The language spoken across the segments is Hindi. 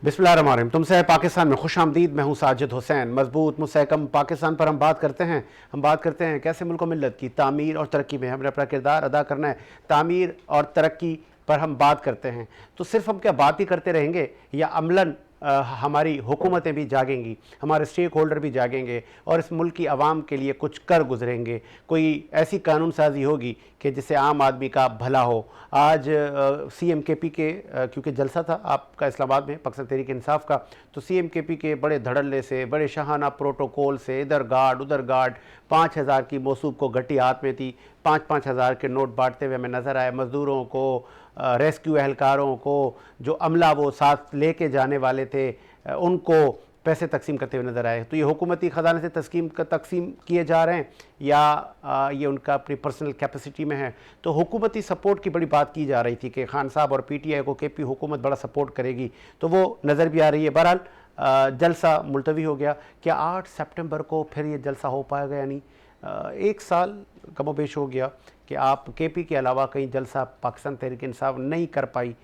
बिस्मिल्लाहिर्रहमानिर्रहीम। तुमसे है पाकिस्तान में खुश आमदीद। मैं हूँ साजिद हुसैन। मजबूत मुस्तहकम पाकिस्तान पर हम बात करते हैं। कैसे मुल्क मिल्लत की तामीर और तरक्की में हमने अपना किरदार अदा करना है। तामीर और तरक्की पर हम बात करते हैं तो सिर्फ हम क्या बात ही करते रहेंगे या अमलन हमारी हुकूमतें भी जागेंगी, हमारे स्टेक होल्डर भी जागेंगे और इस मुल्क की आवाम के लिए कुछ कर गुजरेंगे। कोई ऐसी कानून साजी होगी कि जिससे आम आदमी का भला हो। आज CMKP के क्योंकि जलसा था आपका इस्लामाबाद में पाकिस्तान तहरीक इंसाफ का, तो CMKP के बड़े धड़ल्ले से, बड़े शाहाना प्रोटोकॉल से, इधर गार्ड उधर गार्ड, 5,000 की मौसूब को घटी हाथ में थी, 5-5 हज़ार के नोट बांटते हुए हमें नज़र आए। मज़दूरों को, रेस्क्यू एहलकारों को, जो अमला वो साथ लेके जाने वाले थे, उनको पैसे तकसीम करते हुए नज़र आए। तो ये हुकूमती ख़जाने से तकसीम किए जा रहे हैं या ये उनका अपनी पर्सनल कैपेसिटी में है। तो हुकूमती सपोर्ट की बड़ी बात की जा रही थी कि खान साहब और PTI को KP हुकूमत बड़ा सपोर्ट करेगी, तो वो नज़र भी आ रही है। बहरहाल जलसा मुलतवी हो गया। क्या 8 सितंबर को फिर ये जलसा हो पाएगा? यानी 1 साल कमोबेश हो गया कि आप KP के अलावा कहीं जलसा पाकिस्तान तहरीक इंसाफ नहीं कर पाई।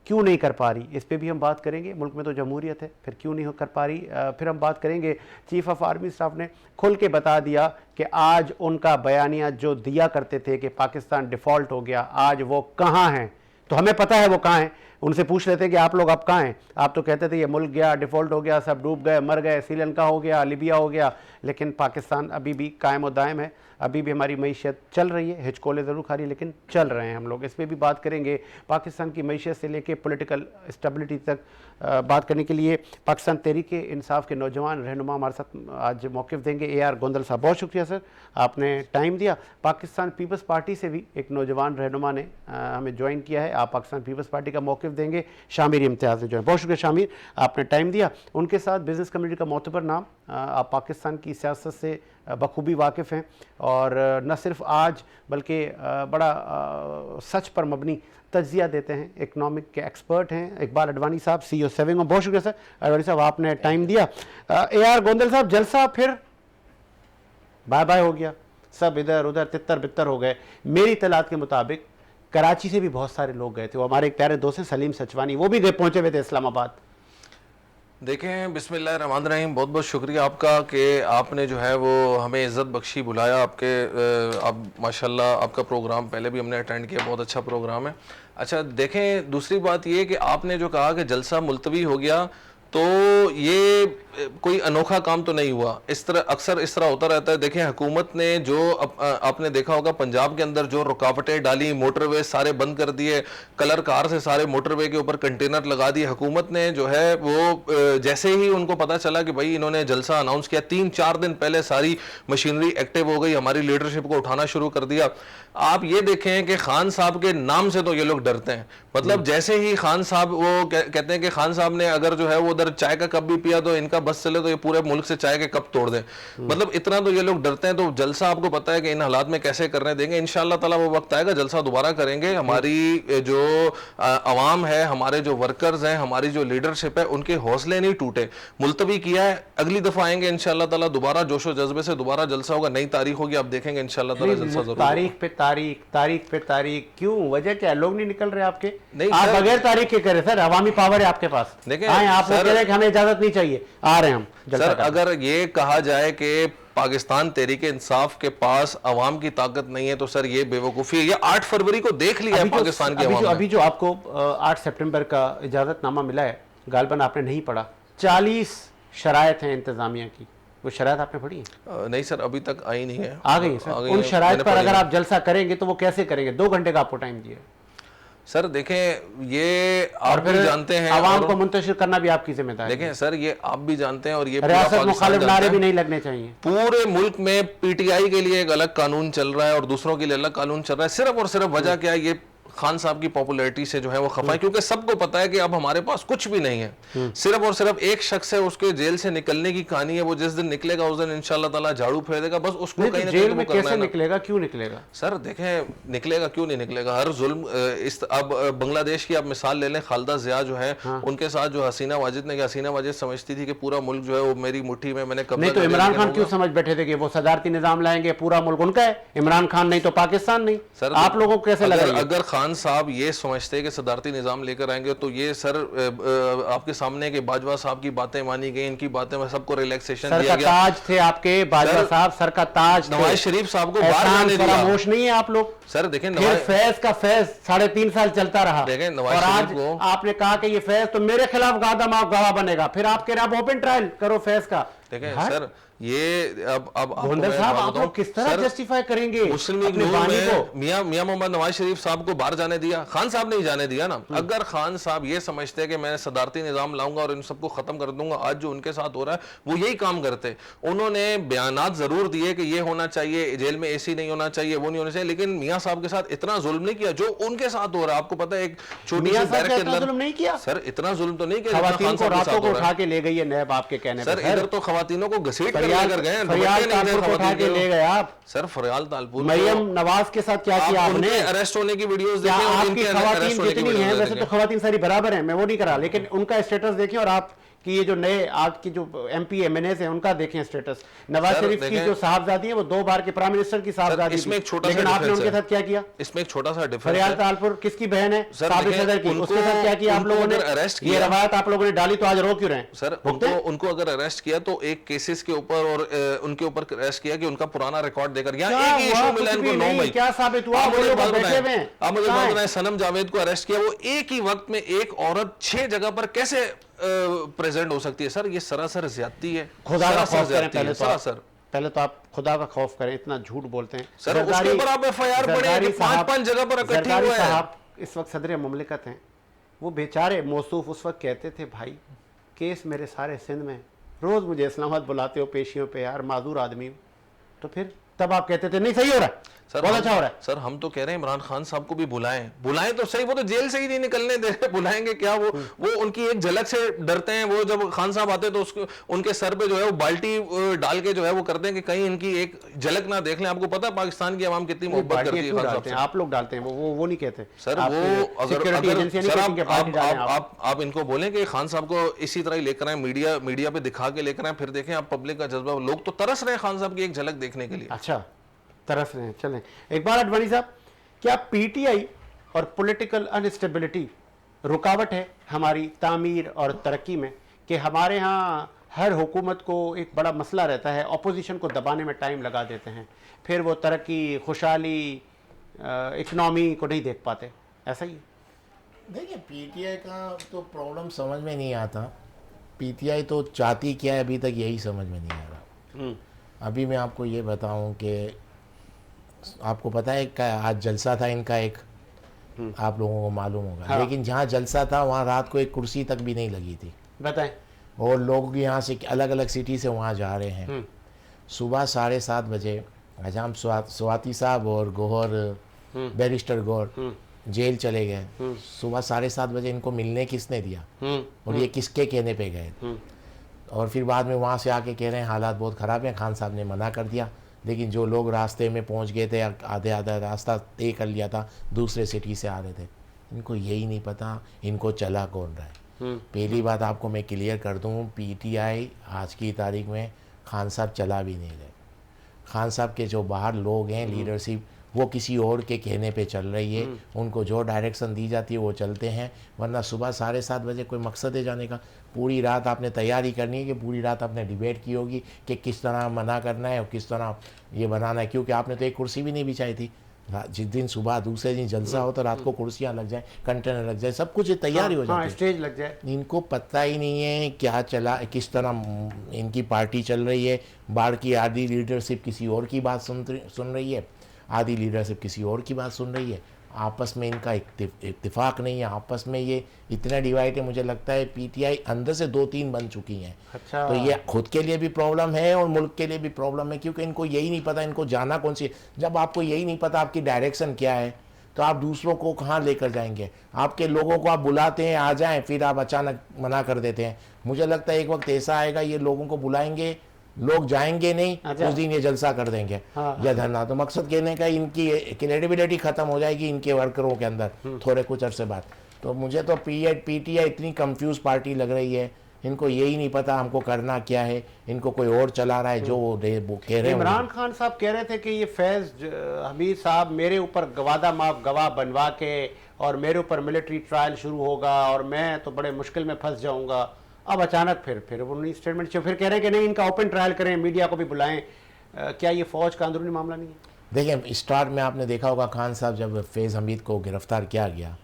क्यों नहीं कर पा रही, इस पे भी हम बात करेंगे। मुल्क में तो जमहूरियत है, फिर क्यों नहीं कर पा रही। फिर हम बात करेंगे चीफ ऑफ आर्मी स्टाफ ने खुल के बता दिया कि आज उनका बयानिया जो दिया करते थे कि पाकिस्तान डिफ़ॉल्ट हो गया, आज वो कहाँ हैं। तो हमें पता है वो कहाँ हैं। उनसे पूछ लेते कि आप लोग अब कहाँ हैं। आप तो कहते थे ये मुल्क गया, डिफ़ॉल्ट हो गया, सब डूब गए, मर गए, श्रीलंका हो गया, लीबिया हो गया, लेकिन पाकिस्तान अभी भी कायम और दायम है। अभी भी हमारी मईशत चल रही है, हिचकोले ज़रूर खा रही है लेकिन चल रहे हैं हम लोग। इस पर भी बात करेंगे। पाकिस्तान की मईशत से लेके पॉलिटिकल स्टेबिलिटी तक बात करने के लिए पाकिस्तान तहरीक इंसाफ के नौजवान रहनुमा हमारे साथ आज मौक़िफ़ देंगे। AR गोंदल साहब, बहुत शुक्रिया सर, आपने टाइम दिया। पाकिस्तान पीपल्स पार्टी से भी एक नौजवान रहनुमा ने हमें ज्वाइन किया है। आप पाकिस्तान पीपल्स पार्टी का मौक़िफ़ देंगे। शामिर इम्तियाज़ ने जो है, बहुत शुक्रिया शामिर, आपने टाइम दिया। उनके साथ बिज़नेस कम्युनिटी का मोतबर नाम, आप पाकिस्तान की सियासत से बखूबी वाकिफ़ हैं और न सिर्फ आज बल्कि बड़ा सच पर मबनी तज्जिया देते हैं। इकनॉमिक के एक्सपर्ट हैं इकबाल अडवाणी साहब, CEO सेविंग। बहुत शुक्रिया सर अडवाणी साहब, आपने टाइम दिया। AR गोंदल साहब, जलसा फिर बाय बाय हो गया, सब इधर उधर तितर बितर हो गए। मेरी इत्तलात के मुताबिक कराची से भी बहुत सारे लोग गए थे। वो हमारे एक प्यारे दोस्त हैं सलीम सचवानी, वो भी गए, पहुंचे हुए थे इस्लामाबाद। देखें, बिस्मिल्लाहिर्रहमानिर्रहीम, बहुत बहुत शुक्रिया आपका कि आपने जो है वो हमें इज़्ज़त बख्शी बुलाया। आप माशाल्लाह, आपका प्रोग्राम पहले भी हमने अटेंड किया, बहुत अच्छा प्रोग्राम है। अच्छा देखें, दूसरी बात ये कि आपने जो कहा कि जलसा मुलतवी हो गया, तो ये कोई अनोखा काम तो नहीं हुआ। इस तरह अक्सर इस तरह होता रहता है। देखें, हुकूमत ने जो आपने देखा होगा पंजाब के अंदर जो रुकावटें डाली, मोटरवे सारे बंद कर दिए, कलर कार से सारे मोटरवे के ऊपर कंटेनर लगा दिए। हुकूमत ने जो है वो जैसे ही उनको पता चला कि भाई इन्होंने जलसा अनाउंस किया, 3-4 दिन पहले सारी मशीनरी एक्टिव हो गई, हमारी लीडरशिप को उठाना शुरू कर दिया। आप ये देखें कि खान साहब के नाम से तो ये लोग डरते हैं। मतलब जैसे ही खान साहब वो कहते हैं कि खान साहब ने अगर जो है वो उधर चाय का कप भी पिया तो इनका बस चले तो ये पूरे मुल्क से चाय के कप तोड़ दें। मतलब इतना तो ये लोग डरते हैं। तो जलसा आपको पता है कि इन हालात में कैसे करने देंगे। इंशाअल्लाह ताला वो वक्त आएगा, जलसा दोबारा करेंगे। हमारी जो अवाम है, हमारे जो वर्कर्स हैं, हमारी जो लीडरशिप है, उनके हौसले नहीं टूटे। मुलतवी किया है, अगली दफा आएंगे इंशाअल्लाह ताला, दोबारा जोशो जज्बे से दोबारा जलसा होगा। नई तारीख होगी, आप देखेंगे इंशाअल्लाह ताला जलसा जरूर। तारीख पे तारीख, तारीख पे तारीख, क्यों? वजह क्या? लोग नहीं निकल रहे आपके? नहीं, आप बगैर तारीख के करें सर, अवामी पावर है आपके पास। देखें आप कह रहे हैं कि हमें इजाजत नहीं चाहिए, आ रहे हैं हम। सर, अगर ये कहा जाए कि पाकिस्तान तहरीक इंसाफ के पास अवाम की ताकत नहीं है तो सर ये बेवकूफ़ी है। ये 8 फरवरी को देख लिया है पाकिस्तान की अवाम ने। अभी जो आपको 8 सितंबर का इजाजतनामा मिला है, गालबन आपने नहीं पढ़ा। 40 शराइत हैं इंतजामिया की, वो शराइत आपने पढ़ी है? नहीं सर, अभी तक आई नहीं है। आ गई सर। उन शराइत पर अगर आप जलसा करेंगे तो वो कैसे करेंगे? 2 घंटे का आपको टाइम दिया सर। देखें, ये आप भी जानते हैं, आवाम को मुंतशिर करना भी आपकी जिम्मेदारी। देखें सर, ये आप भी जानते हैं और ये रियासत मुखालिफ नारे भी नहीं लगने चाहिए। पूरे मुल्क में PTI के लिए एक अलग कानून चल रहा है और दूसरों के लिए अलग कानून चल रहा है। सिर्फ और सिर्फ वजह क्या है? ये खान साहब की पॉपुलैरिटी से जो है वो खफा है, क्योंकि सबको पता है कि अब हमारे पास कुछ भी नहीं है। सिर्फ और सिर्फ एक शख्स है, उसके जेल से निकलने की कहानी है। वो जिस दिन निकलेगा उस दिन इंशाल्लाह ताला झाड़ू फेर देगा, बस उसको कहीं ना जेल में कैसे निकलेगा, क्यों निकलेगा? सर देखें, निकलेगा क्यों नहीं निकलेगा? हर जुल्म अब बांग्लादेश की आप मिसाल ले लें, खालिदा जिया जो है, उनके साथ जो हसीना वाजिद ने, हसीना वाजिद समझती थी कि पूरा मुल्क जो है वो मेरी मुट्ठी में, मैंने नहीं तो इमरान खान क्यों समझ बैठे थे कि वो सदारती निजाम लाएंगे, पूरा मुल्क उनका है, इमरान खान नहीं तो पाकिस्तान नहीं? सर आप लोगों को कैसे लगा? अगर खान खान साहब ये समझते हैं कि सदारती निज़ाम लेकर आएंगे तो ये सर आपके सामने के बाजवा साहब की बातें मानी गई, इनकी बातें में सबको रिलैक्सेशन दिया गया। ताज थे आपके बाजवा साहब, सर का ताज। नवाज शरीफ साहब को बाहर जाने दिया। खामोश नहीं है आप लोग सर। देखें फैज का फैज 3.5 साल चलता रहा। देखें और नवाज आज शरीफ को आपने कहा कि ये फैज तो मेरे खिलाफ गवाह बनेगा, फिर आप कह रहे आप ओपन ट्रायल करो फैज का। देखें सर ये अब गोंदल साहब आप लोग किस तरह जस्टिफाई करेंगे मुस्लिम लीग नून में मियां मोहम्मद नवाज शरीफ साहब को बाहर जाने दिया? खान साहब ने ही जाने दिया ना। अगर खान साहब ये समझते हैं कि मैं सदारती निजाम लाऊंगा और इन सबको खत्म कर दूंगा, आज जो उनके साथ हो रहा है वो यही काम करते। उन्होंने बयानात जरूर दिए कि ये होना चाहिए, जेल में एसी नहीं होना चाहिए, वो नहीं होना चाहिए, लेकिन मियां साहब के साथ इतना जुल्म नहीं किया जो उनके साथ हो रहा है। आपको पता है एक छोटी सी बैरक के अंदर जुल्म नहीं किया सर, इतना जुल्म तो नहीं किया। खवातीन को रातों को उठा के ले गई है नैब आपके कहने पर। सर इधर तो खवातीनों को घसीट कर लेकर गए, उठा के ले गए आप। सर फरियाल तालपुर मरियम नवाज के साथ क्या किया आपने? अरेस्ट होने की वीडियोस देखें, देखें, आपकी खवातीन जितनी हैं वैसे तो खवातीन सारी बराबर हैं, मैं वो नहीं करा, लेकिन उनका स्टेटस देखें और आप कि ये जो नए आज की जो MP MNAs हैं उनका देखें स्टेटस। नवाज शरीफ की जो साहबजादी है वो 2 बार के प्राइम मिनिस्टर की साहबजादी, इसमें एक छोटा लेकिन आपने उनके साथ क्या किया? इसमें एक छोटा सा डिफरेंस फरियाल तालपुर किसकी बहन है? साबिर सदर की, उसके साथ क्या किया आप लोगों ने? अरेस्ट ये रवायत आप लोगों ने डाली तो आज रो क्यों रहे हैं? सर उनको अगर अरेस्ट किया तो एक केसेस के ऊपर और उनके ऊपर अरेस्ट किया कि उनका पुराना रिकॉर्ड देकर यहाँ एक ही इशू मिला इनको 9 मई। क्या साबित हुआ? आप मुझे बात बताएं, सनम जावेद को अरेस्ट किया, वो एक ही वक्त में एक औरत 6 जगह पर कैसे प्रेजेंट हो सकती है? सर ये सरासर ज्यादती है। खुदा का खौफ करें पहले तो आप खुदा का खौफ करें, इतना झूठ बोलते हैं सर। उसके ऊपर आप FIR पढ़े 5-5 जगह पर इकट्ठे हुए हैं। साहब इस वक्त सदर मुमलिकत हैं, वो बेचारे मौसूफ उस वक्त कहते थे भाई केस मेरे सारे सिंध में, रोज मुझे इस्लामाबाद बुलाते हो पेशियों पे, यार माजूर आदमी हूँ। तो फिर तब आप कहते थे नहीं सही हो रहा है, बहुत अच्छा हो रहा है। सर हम तो कह रहे हैं इमरान खान साहब को भी बुलाएं तो सही, वो तो जेल से ही नहीं निकलने दे रहे, बुलाएंगे क्या? वो उनकी एक झलक से डरते हैं। वो जब खान साहब आते तो उसको उनके सर पे जो है वो बाल्टी डाल के जो है वो करते हैं कि कहीं इनकी एक झलक ना देख लें। आपको पता है पाकिस्तान की आवाम कितनी मोहब्बत करती है खान साहब से। आप लोग डालते हैं, वो नहीं कहते सर। वो अगर आप इनको बोलें कि खान साहब को इसी तरह ही लेकर आए, मीडिया पे दिखा के लेकर आए, फिर देखें आप पब्लिक का जज्बा। लोग तो तरस रहे हैं खान साहब की एक झलक देखने के लिए। अच्छा तरस रहे हैं। चलें एक बार अडवाणी साहब, क्या PTI और पॉलिटिकल अनस्टेबिलिटी रुकावट है हमारी तामीर और तरक्की में? कि हमारे यहाँ हर हुकूमत को एक बड़ा मसला रहता है, अपोजिशन को दबाने में टाइम लगा देते हैं, फिर वो तरक्की, खुशहाली, इकनॉमी को नहीं देख पाते, ऐसा ही? देखिए PTI का तो प्रॉब्लम समझ में नहीं आता। PTI तो चाहती क्या है अभी तक यही समझ में नहीं आ रहा। अभी मैं आपको ये बताऊं कि आपको पता है क्या आज जलसा था इनका एक, आप लोगों को मालूम होगा। हाँ। लेकिन जहाँ जलसा था वहाँ रात को एक कुर्सी तक भी नहीं लगी थी, बताएं। और लोग यहाँ से अलग अलग सिटी से वहाँ जा रहे हैं। सुबह 7:30 बजे हजाम स्वाति साहब और गौहर, बैरिस्टर गौहर जेल चले गए। सुबह 7:30 बजे इनको मिलने किसने दिया और ये किसके कहने पे गए? और फिर बाद में वहाँ से आके कह रहे हैं हालात बहुत ख़राब हैं, खान साहब ने मना कर दिया। लेकिन जो लोग रास्ते में पहुंच गए थे, आधा रास्ता तय कर लिया था, दूसरे सिटी से आ रहे थे, इनको यही नहीं पता इनको चला कौन रहा है। पहली बात आपको मैं क्लियर कर दूं, PTI आज की तारीख में खान साहब चला भी नहीं रहे। खान साहब के जो बाहर लोग हैं, लीडरशिप, वो किसी और के कहने पे चल रही है। उनको जो डायरेक्शन दी जाती है वो चलते हैं, वरना सुबह 7:30 बजे कोई मकसद है जाने का? पूरी रात आपने तैयारी करनी है कि पूरी रात आपने डिबेट की होगी कि किस तरह मना करना है और किस तरह ये बनाना है, क्योंकि आपने तो एक कुर्सी भी नहीं बिछाई थी। जिस दिन सुबह दूसरे दिन जलसा हो तो रात को कुर्सियाँ लग जाए, कंटेनर लग जाए, सब कुछ तैयारी हो जाए, स्टेज लग जाए। इनको पता ही नहीं है क्या चला, किस तरह इनकी पार्टी चल रही है। बाढ़ की आधी लीडरशिप किसी और की बात सुन रही है, आधी लीडरशिप किसी और की बात सुन रही है। आपस में इनका इत्तेफाक नहीं है, आपस में ये इतना डिवाइड है। मुझे लगता है PTI अंदर से 2-3 बन चुकी हैं। अच्छा। तो ये खुद के लिए भी प्रॉब्लम है और मुल्क के लिए भी प्रॉब्लम है, क्योंकि इनको यही नहीं पता इनको जाना कौन सी। जब आपको यही नहीं पता आपकी डायरेक्शन क्या है तो आप दूसरों को कहाँ लेकर जाएंगे? आपके लोगों को आप बुलाते हैं आ जाएं, फिर आप अचानक मना कर देते हैं। मुझे लगता है एक वक्त ऐसा आएगा ये लोगों को बुलाएंगे, लोग जाएंगे नहीं। अच्छा। उस दिन ये जलसा कर देंगे। हाँ। या धरना। तो मकसद कहने का इनकी क्रेडिबिलिटी खत्म हो जाएगी इनके वर्करों के अंदर थोड़े कुछ अरसे बाद। तो मुझे तो PTI इतनी कंफ्यूज पार्टी लग रही है, इनको यही नहीं पता हमको करना क्या है, इनको कोई और चला रहा है जो वो कह रहे हैं। इमरान खान साहब कह रहे थे कि ये फैज़ हमीद साहब मेरे ऊपर गवादा माफ गवाह बनवा के और मेरे ऊपर मिलिट्री ट्रायल शुरू होगा और मैं तो बड़े मुश्किल में फंस जाऊंगा। अब अचानक फिर उन्होंने स्टेटमेंट फिर कह रहे हैं कि नहीं, इनका ओपन ट्रायल करें, मीडिया को भी बुलाएं। क्या ये फौज का अंदरूनी मामला नहीं है? देखिए, स्टार्ट में आपने देखा होगा खान साहब जब फैज़ हमीद को गिरफ्तार किया गया,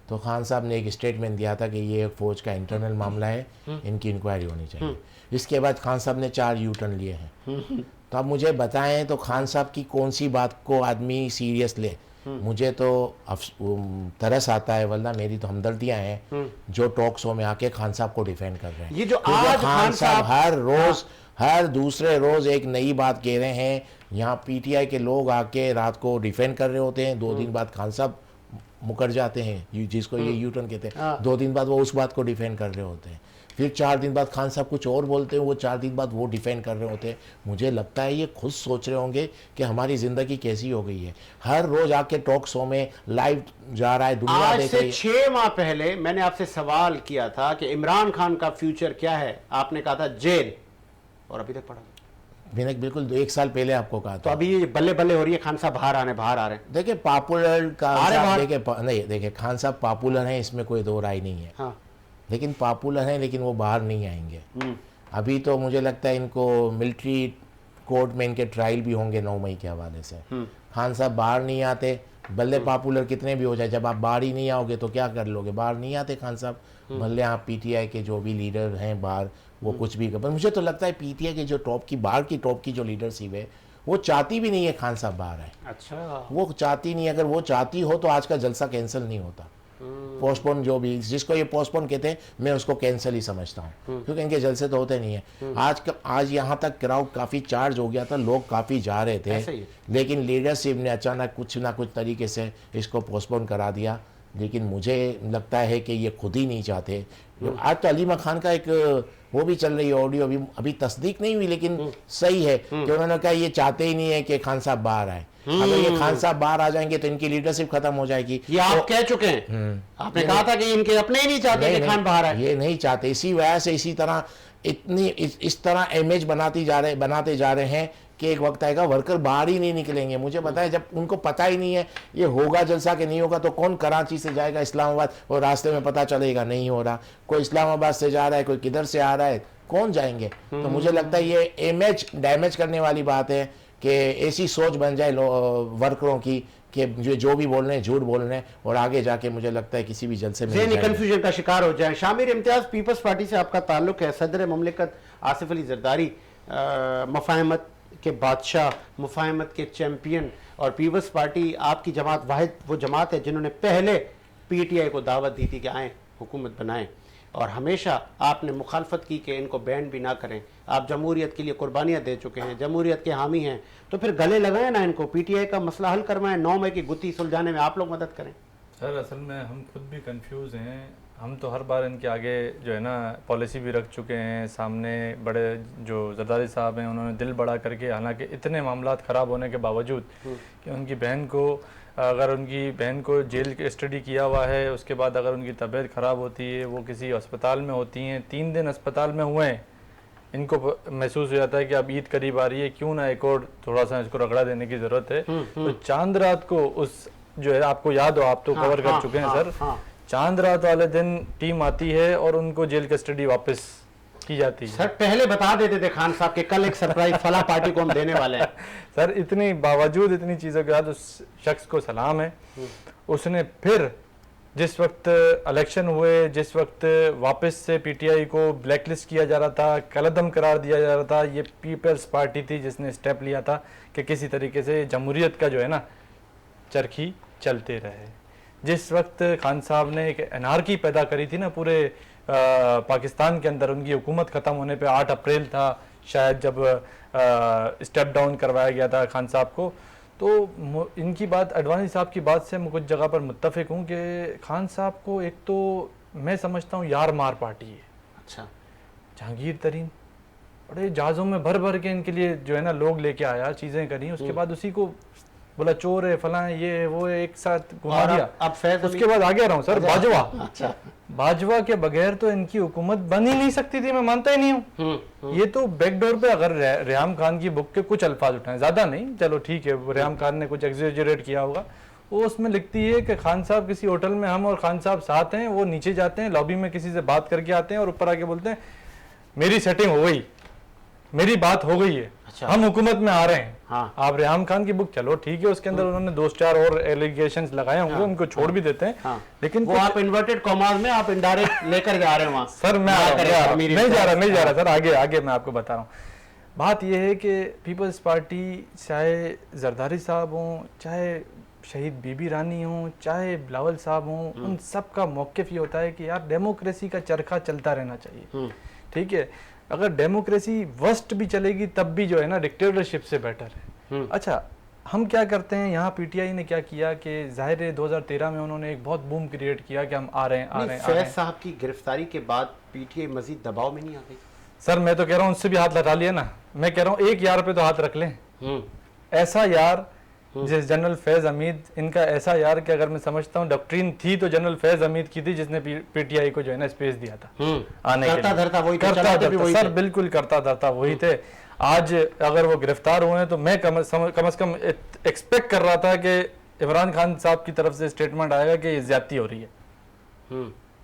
तो खान साहब ने एक स्टेटमेंट दिया था कि ये एक फ़ौज का इंटरनल मामला है, इनकी इंक्वायरी होनी चाहिए। इसके बाद खान साहब ने 4 यू टर्न लिए हैं। तो अब मुझे बताएं तो खान साहब की कौन सी बात को आदमी सीरियस ले? मुझे तो तरस आता है, वरना मेरी तो हमदर्दियां हैं जो टॉक शो में आके खान साहब को डिफेंड कर रहे हैं। ये जो क्योंकि आज खान साहब हर रोज हर दूसरे रोज एक नई बात कह रहे हैं। यहाँ पीटीआई के लोग आके रात को डिफेंड कर रहे होते हैं, 2 दिन बाद खान साहब मुकर जाते हैं, जिसको ये यू टर्न कहते हैं। 2 दिन बाद वो उस बात को डिफेंड कर रहे होते हैं, फिर 4 दिन बाद खान साहब कुछ और बोलते हैं, वो 4 दिन बाद वो डिफेंड कर रहे होते हैं। मुझे लगता है ये खुद सोच रहे होंगे कि हमारी ज़िंदगी कैसी हो गई है। हर रोज आके टॉक शो में लाइव जा रहा है, दुनिया आज देख से रही है। 6 माह पहले मैंने आपसे सवाल किया था कि इमरान खान का फ्यूचर क्या है, आपने कहा था जेल, और अभी तक पड़ा। मैंने बिल्कुल 1 साल पहले आपको कहा तो था। अभी ये बल्ले बल्ले हो रही है, खान साहब बाहर आ रहे हैं। देखिए पॉपुलर का आ रहे बाहर। देखिए खान साहब पॉपुलर हैं, इसमें कोई दो राय नहीं है। हाँ। लेकिन पॉपुलर हैं, लेकिन वो बाहर नहीं आएंगे। अभी तो मुझे लगता है इनको मिलिट्री कोर्ट में इनके ट्रायल भी होंगे 9 मई के हवाले से। खान साहब बाहर नहीं आते, भले पॉपुलर कितने भी हो जाए, जब आप बाहर ही नहीं आओगे तो क्या कर लोगे? बाहर नहीं आते खान साहब, भले आप पीटीआई के जो भी लीडर हैं बाहर वो कुछ भी कर। पर मुझे तो लगता है पीटीआई के जो बाहर की टॉप की जो लीडरशिप है वो चाहती भी नहीं है खान साहब बाहर आए। अच्छा, वो चाहती नहीं। अगर वो चाहती हो तो आज का जलसा कैंसिल नहीं होता। पोस्टपोन, जो भी जिसको ये पोस्टपोन कहते हैं, मैं उसको कैंसिल ही समझता हूँ, क्योंकि इनके जलसे तो होते नहीं है। आज यहाँ तक क्राउड काफ़ी चार्ज हो गया था, लोग काफ़ी जा रहे थे, लेकिन लीडरशिप ने अचानक कुछ ना कुछ तरीके से इसको पोस्टपोन करा दिया। लेकिन मुझे लगता है कि ये खुद ही नहीं चाहते। आज तो अलीमा खान का एक वो भी चल रही है ऑडियो, अभी तस्दीक नहीं हुई, लेकिन सही है कि उन्होंने कहा ये चाहते ही नहीं है कि खान साहब बाहर आए। अगर ये खान साहब बाहर आ जाएंगे तो इनकी लीडरशिप खत्म हो जाएगी। ये आप कह चुके हैं, आपने कहा था कि इनके अपने ही नहीं चाहते कि खान बाहर आए। ये नहीं चाहते, इसी वजह से इसी तरह इस तरह इमेज बनाते जा रहे हैं कि एक वक्त आएगा वर्कर बाहर ही नहीं निकलेंगे। मुझे पता है, जब उनको पता ही नहीं है ये होगा जलसा कि नहीं होगा, तो कौन कराची से जाएगा इस्लामाबाद और रास्ते में पता चलेगा नहीं हो रहा, कोई इस्लामाबाद से जा रहा है, कोई किधर से आ रहा है, कौन जाएंगे? तो मुझे लगता है ये इमेज डैमेज करने वाली बात है कि ऐसी सोच बन जाए वर्करों की कि जो भी बोल रहे हैं झूठ बोल रहे हैं, और आगे जाके मुझे लगता है किसी भी जलसे में कंफ्यूजन का शिकार हो जाए। शामिर इम्तियाज, पीपल्स पार्टी से आपका ताल्लुक है, सदर ममलिकत आसिफ अली जरदारी मुफाहमत के बादशाह, मुफाहमत के चैंपियन, और पीपल्स पार्टी आपकी जमात वाहिद वो जमात है जिन्होंने पहले पीटीआई को दावत दी थी कि आएँ हुकूमत बनाएं, और हमेशा आपने मुखालफत की कि इनको बैन भी ना करें। आप जमहूरियत के लिए कुर्बानियाँ दे चुके हैं, जमहूरियत के हामी हैं, तो फिर गले लगाएं ना इनको, पीटीआई का मसला हल करवाएं, 9 मई की गुत्थी सुलझाने में आप लोग मदद करें। सर असल में हम खुद भी कंफ्यूज हैं। हम तो हर बार इनके आगे जो है ना पॉलिसी भी रख चुके हैं सामने। बड़े जो जरदारी साहब हैं उन्होंने दिल बड़ा करके, हालांकि इतने मामलात ख़राब होने के बावजूद कि उनकी बहन को, अगर उनकी बहन को जेल के स्टडी किया हुआ है, उसके बाद अगर उनकी तबीयत ख़राब होती है, वो किसी अस्पताल में होती हैं, 3 दिन अस्पताल में हुए हैं, इनको महसूस हो जाता है कि अब ईद करीब आ रही है, क्यों ना एक और थोड़ा सा इसको रगड़ा देने की ज़रूरत है। तो चांद रात को उस जो है, आपको याद हो, आप तो कवर कर चुके हैं सर, चांद रात वाले दिन टीम आती है और उनको जेल कस्टडी वापस की जाती है। सर पहले बता देते थे खान साहब के कल एक सरप्राइज फला पार्टी को हम देने वाले हैं। सर इतनी बावजूद इतनी चीज़ों के बाद उस शख्स को सलाम है, उसने फिर जिस वक्त इलेक्शन हुए, जिस वक्त वापस से पीटीआई को ब्लैकलिस्ट किया जा रहा था, कलअदम करार दिया जा रहा था, ये पीपल्स पार्टी थी जिसने स्टेप लिया था कि किसी तरीके से जमहूरियत का जो है ना चरखी चलते रहे। जिस वक्त खान साहब ने एक एनार्की पैदा करी थी ना पूरे पाकिस्तान के अंदर, उनकी हुकूमत ख़त्म होने पे 8 अप्रैल था शायद जब स्टेप डाउन करवाया गया था खान साहब को। तो इनकी बात, अडवाणी साहब की बात से मैं कुछ जगह पर मुत्तफिक हूँ कि खान साहब को एक तो मैं समझता हूँ यार मार पार्टी है। अच्छा, जहांगीर तरीन बड़े जहाज़ों में भर भर के इनके लिए जो है ना लोग लेके आया, चीज़ें करी, उसके बाद उसी को बोला चोर है, फला है, ये है, वो है, एक साथ घुमा और दिया। अब फैज उसके बाद आगे आ रहा हूँ सर, बाजवा। अच्छा। बाजवा के बगैर तो इनकी हुकूमत बन ही नहीं सकती थी, मैं मानता ही नहीं हूँ। ये तो बैकडोर पे अगर रेहाम खान की बुक के कुछ अल्फाज उठाए, ज्यादा नहीं, चलो ठीक है, रेहाम खान ने कुछ एग्जेजरेट किया होगा, वो उसमें लिखती है कि खान साहब किसी होटल में हम और खान साहब साथ हैं, वो नीचे जाते हैं, लॉबी में किसी से बात करके आते हैं और ऊपर आके बोलते हैं मेरी सेटिंग हो गई, मेरी बात हो गई है, अच्छा। हम हुकूमत में आ रहे हैं। हाँ। आप रेहाम खान की बुक चलो ठीक है, उसके अंदर उन्होंने 2-4 और एलिगेशंस लगाए होंगे, उनको छोड़ भी देते हैं। हाँ। लेकिन वो आप इन्वर्टेड कॉमास में आप इनडायरेक्ट लेकर जा रहे हैं वहां। सर मैं नहीं जा रहा सर, आगे मैं आपको बता रहा हूँ। बात यह है कि पीपल्स पार्टी, चाहे जरदारी साहब हों, चाहे शहीद बीबी रानी हों, चाहे बिलावल साहब हों, उन सब का मौक़िफ़ ये होता है कि यार डेमोक्रेसी का चरखा चलता रहना चाहिए। ठीक है, अगर डेमोक्रेसी वर्स्ट भी चलेगी तब भी जो है ना डिक्टेटरशिप से बेटर है। अच्छा, हम क्या करते हैं यहाँ, पीटीआई ने क्या किया कि जाहिर है 2013 में उन्होंने एक बहुत बूम क्रिएट किया कि हम आ रहे हैं। फैज साहब की गिरफ्तारी के बाद पीटीआई मजीद दबाव में नहीं आ गई? सर मैं तो कह रहा हूँ उससे भी हाथ लगा लिया ना, मैं कह रहा हूँ एक यार पे तो हाथ रख लें। ऐसा यार जिस जनरल फैज हमीद, इनका ऐसा यार कि अगर मैं समझता हूँ डॉक्ट्रिन थी तो जनरल फैज हमीद की थी, जिसने पीटीआई को जो है ना स्पेस दिया था आने के लिए। सर बिल्कुल करता धरता वही थे। आज अगर वो गिरफ्तार हुए हैं तो मैं कम से कम एक्सपेक्ट कर रहा था कि इमरान खान साहब की तरफ से स्टेटमेंट आएगा कि ये ज्यादती हो रही है,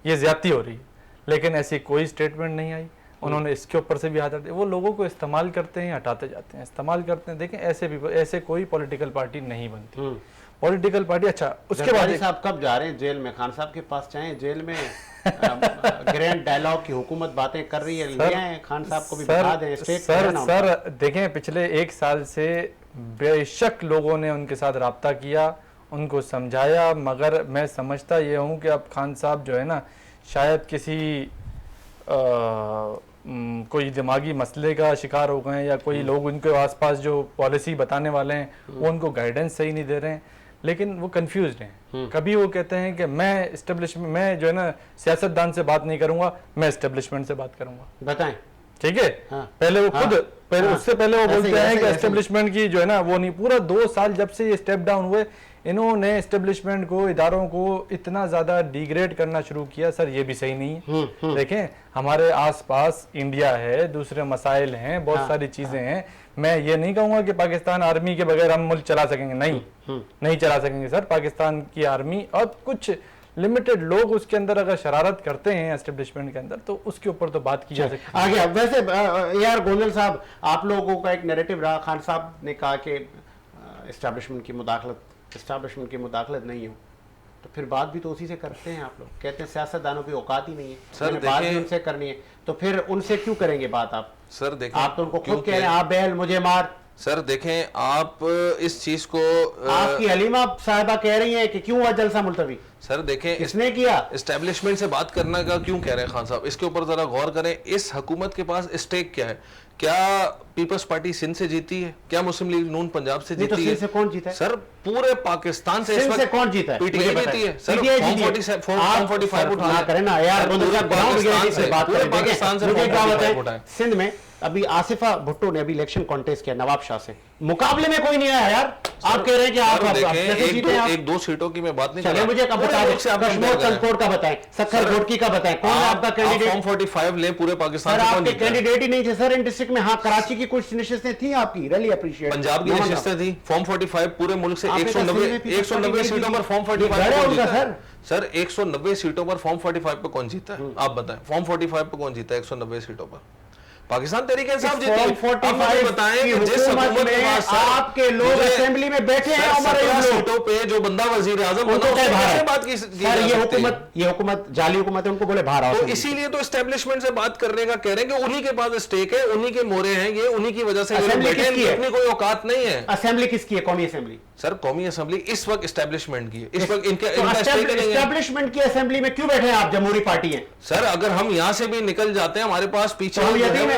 ये ज्यादती हो रही है, लेकिन ऐसी कोई स्टेटमेंट नहीं आई। उन्होंने इसके ऊपर से भी हाथ हटाते, वो लोगों को इस्तेमाल करते हैं, हटाते जाते हैं, इस्तेमाल करते हैं। देखें ऐसे कोई पॉलिटिकल पार्टी नहीं बनती। पॉलिटिकल पार्टी, अच्छा उसके बाद साहब कब जा रहे हैं जेल में? खान साहब के पास चाहे जेल में ग्रैंड डायलॉग की हुकूमत बातें कर रही है, ले आए खान साहब को भी बता दें। सर देखें पिछले 1 साल से बेशक लोगों ने उनके साथ राब्ता किया, उनको समझाया, मगर मैं समझता ये हूँ कि अब खान साहब जो है ना शायद किसी कोई दिमागी मसले का शिकार हो गए, या कोई लोग उनके आसपास जो पॉलिसी बताने वाले हैं वो उनको गाइडेंस सही नहीं दे रहे हैं, लेकिन वो कंफ्यूज्ड हैं। कभी वो कहते हैं कि मैं एस्टेब्लिशमेंट, मैं जो है ना सियासतदान से बात नहीं करूंगा, मैं एस्टेब्लिशमेंट से बात करूंगा। बताएं, ठीक है। हाँ। पहले वो खुद उससे पहले वो बोलते हैं कि एस्टेब्लिशमेंट की जो है ना वो नहीं। पूरा 2 साल जब से ये स्टेप डाउन हुए, इन्होंने एस्टेब्लिशमेंट को, इदारों को इतना ज्यादा डिग्रेड करना शुरू किया। सर ये भी सही नहीं है। देखें हमारे आसपास इंडिया है, दूसरे मसाइल हैं, बहुत सारी चीजें हैं। मैं ये नहीं कहूंगा कि पाकिस्तान आर्मी के बगैर हम मुल्क चला सकेंगे, नहीं चला सकेंगे सर। पाकिस्तान की आर्मी और कुछ लिमिटेड लोग उसके अंदर अगर शरारत करते हैं एस्टेब्लिशमेंट के अंदर, तो उसके ऊपर तो बात की जा सकती है। आगे वैसे यार गोंदल साहब, आप लोगों का एक नैरेटिव रहा, खान साहब ने कहा कि एस्टेब्लिशमेंट की मुदाखलत नहीं हो, तो फिर बात भी तो उसी से करते हैं आप लोग। कहते हैं सियासतदानों की औकात ही नहीं है, सर बात भी उनसे करनी है, तो फिर उनसे क्यों करेंगे बात आप? सर देखें, आप तो उनको खुद कह रहे हैं आप बैल मुझे मार। सर देखें, आप इस चीज को आपकी हलीमा साहिबा कह रही हैं कि क्यों हुआ जलसा मुलतवी? सर देखें, किसने किया? एस्टेब्लिशमेंट से बात करने का क्यों कह रहे हैं खान साहब, इसके ऊपर जरा गौर करें। इस हुकूमत के पास स्टेक क्या है? क्या पीपल्स पार्टी सिंध से जीती है? क्या मुस्लिम लीग नून पंजाब से जीती है? सिंध से कौन जीता है? सर पूरे पाकिस्तान से इस वक्त कौन जीता है? पीटीआई जीती है सर। फॉर्म 45 उठाना करें ना यार, पाकिस्तान से सिंध में अभी आसिफा भुट्टो ने अभी इलेक्शन कॉन्टेस्ट किया नवाब शाह से, मुकाबले में कोई नहीं आया यार। आप कह रहे हैं कि आप एक दो सीटों की मैं बात नहीं कर रहा। मुझे कब बता दें, कश्मीर चंदकोट का बताएं, सक्खर घोटकी का बताएं, कौन है आपका कैंडिडेट? फॉर्म 45 ले पूरे पाकिस्तान से, आपके कैंडिडेट ही नहीं थे सर इन डिस्ट्रिक्ट में। हाँ, कराची की कुछ नशिस्तें थी आपकी, रैली अप्रिशिएट। पंजाब की नशिस्तें थी। फॉर्म 45 पूरे मुल्क से 190 सीटों पर फॉर्म 45 सर 190 सीटों पर फॉर्म 45 पे कौन जीता है? आप बताएं, फॉर्म 45 पे कौन जीता है 190 सीटों पर? पाकिस्तान तहरीक इंसाफ जीती है। बताएं कि जिस हुकूमत के पास आपके लोग असेंबली में बैठे हैं, हमारे सीटों पे जो बंदा वजीर आजम बना, उससे बात की ये हुकूमत जाली हुकूमत है, उनको बोले बाहर आओ। तो इसीलिए तो एस्टेब्लिशमेंट से बात करने का कह रहे हैं कि उन्हीं के पास स्टेक है, उन्हीं के मोरे हैं, ये उन्हीं की वजह से अपनी कोई औकात नहीं है। असेंबली किसकी है? कौमी असेंबली। सर कौमी असेंबली इस वक्त एस्टेब्लिशमेंट की है। इस वक्त इनके एस्टेब्लिशमेंट की असेंबली में क्यों बैठे हैं आप? जमहूरी पार्टी है सर। अगर हम यहाँ से भी निकल जाते हैं, हमारे पास पीछे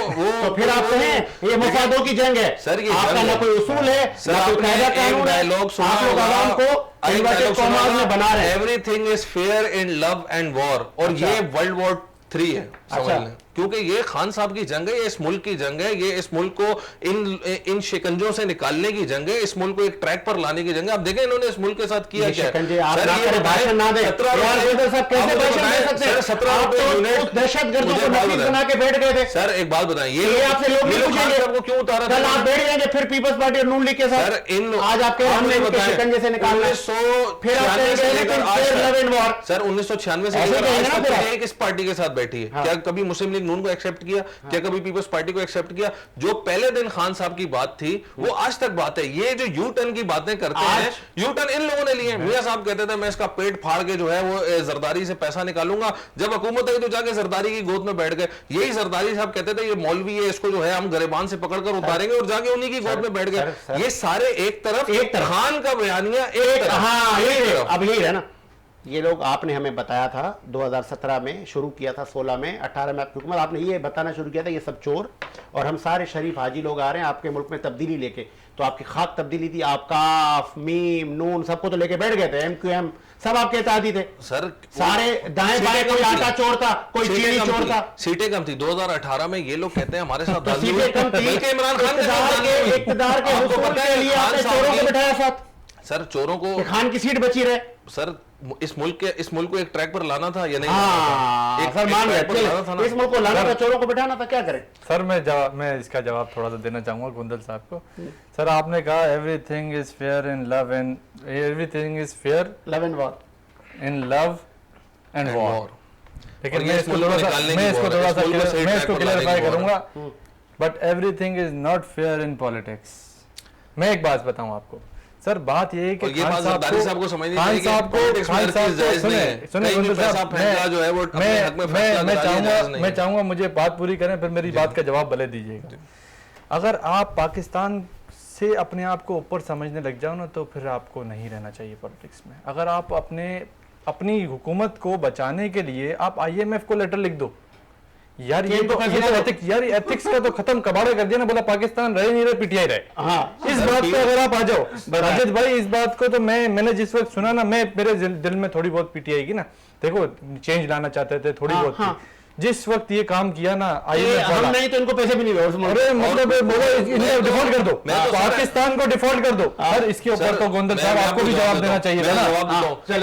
तो फिर आप कहें ये मुफादों की जंग है सर। ये आपका ना कोई उसूल है, ना कोई कायदा कानून है। आप लोग आवाम को इन्वर्टेड कॉमास में बना रहे हैं। Everything is fair in love and war, और ये वर्ल्ड वॉर 3 है। अच्छा, क्योंकि ये खान साहब की जंग है, ये इस मुल्क की जंग है, ये इस मुल्क को इन शिकंजों से निकालने की जंग है, इस मुल्क को एक ट्रैक पर लाने की जंग है। आप देखें इन्होंने इस मुल्क के साथ किया क्या। शिकंजे आप ना करें, भाषण ना दें। यार गोंदल साहब कैसे भाषण दे सकते हैं? सर आप तो उस दहशतगर्दों को नफीस बना के बैठ गए थे। सर एक बात बताएं, ये आपसे लोग नहीं पूछेंगे को क्यों उतारा? कल आप बैठ जाएंगे फिर पीपल्स पार्टी और नून लीग के साथ। सर इन आज आपके हमने इनके शिकंजे से निकालना है। फिर आप कहेंगे लेकिन फिर लव एंड वॉर। सर 1996 से ऐसे लेकर कहेंगे आज ना तक फिर आप। ये किस पार्टी के साथ बैठी है? क्या कभी मुस्लिम लीग नून को एक्सेप्ट किया? क्या कभी पीपल्स पार्टी को एक्सेप्ट किया? जो पहले दिन खान साहब की बात थी वो आज तक बात है। ये जो यू टर्न की बातें करते हैं, यू टर्न इन लोगों ने लिए। मियां साहब कहते थे मैं इसका पेट फाड़ के जो है वो जरदारी से पैसा निकालूंगा। जब हुकूमत आई तो जाके जरदारी की गोद में बैठ गए। यही जरदारी साहब कहते थे ये मौलवी है, इसको जो है हम गरिबान से पकड़कर उतारेंगे, और जाके उन्हीं की गोद में बैठ गए। ये सारे एक तरफ खान का बयानिया, एक तरफ हाँ अब यही है ना। ये लोग आपने हमें बताया था 2017 में शुरू किया था, 16 में, 18 में आपकी हुकूमत, आपने ये बताना शुरू किया था ये सब चोर और हम सारे शरीफ हाजी लोग आ रहे हैं आपके मुल्क में तब्दीली लेके। तो आपकी खाक तब्दीली थी, आप काफ मीम नून सबको तो लेके बैठ गए थे, MQM सब आपके इत्तेहादी थे। सर सारे दाएं बाएं, कोई आटा चोर था, कोई चीनी चोर था। सीटें कम थी 2018 में। ये लोग कहते हैं हमारे साथ तो सीटें कम थी, इमरान खान इक़्तिदार के हुसूल के लिए आपने चोरों को बिठाया साथ। सर चोरों को खान की सीट बची रहे। सर इस मुल्क को एक ट्रैक पर लाना था या नहीं? सर मान गए, इस मुल्क को लाना था, चोरों को बिठाना था, क्या करें? सर मैं इसका जवाब थोड़ा सा देना चाहूंगा गोंदल साहब को। सर आपने कहा everything is fair in love and everything is fair love and war in love and war. लेकिन और मैं ये इसको इस मुल्क को थोड़ा सा निकालने की मैं इसको वॉर है, थोड़ा इस मुल्क को सा सही मैं ट्रैक इसको पर लाने की क्लैरिफाई वॉर है। करूंगा। But everything is not fair in politics. मैं एक बात बताऊं आपको सर, बात ये है कि ये बात जरदारी साहब को समझनी चाहिए कि पॉलिटिक्स में हर चीज जायज नहीं है। कहीं भी पैसा फेंकना जो है वो अपने हक में फैसला कराना जायज नहीं है। मैं चाहूंगा मुझे बात पूरी करें फिर मेरी बात का जवाब भले दीजिएगा। अगर आप पाकिस्तान से अपने आप को ऊपर समझने लग जाओ ना तो फिर आपको नहीं रहना चाहिए पॉलिटिक्स में। अगर आप अपनी हुकूमत को बचाने के लिए आप IMF को लेटर लिख दो यार, ये तो एथिक्स का तो खत्म कबाड़ा कर दिया ना। बोला पाकिस्तान रहे नहीं रहे, PTI रहे। हाँ, इस बात पे अगर आप आ जाओ राजेद भाई, इस बात को तो मैंने जिस वक्त सुना ना, मेरे दिल में थोड़ी बहुत PTI की ना, देखो चेंज लाना चाहते थे थोड़ी बहुत हाँ। जिस वक्त ये काम किया ना हम नहीं तो इनको पैसे भी नहीं अरे मतलब डिफॉल्ट कर दो, पाकिस्तान को डिफॉल्ट कर दो। सर इसके ऊपर तो गोंदल साहब आपको भी जवाब देना चाहिए था ना।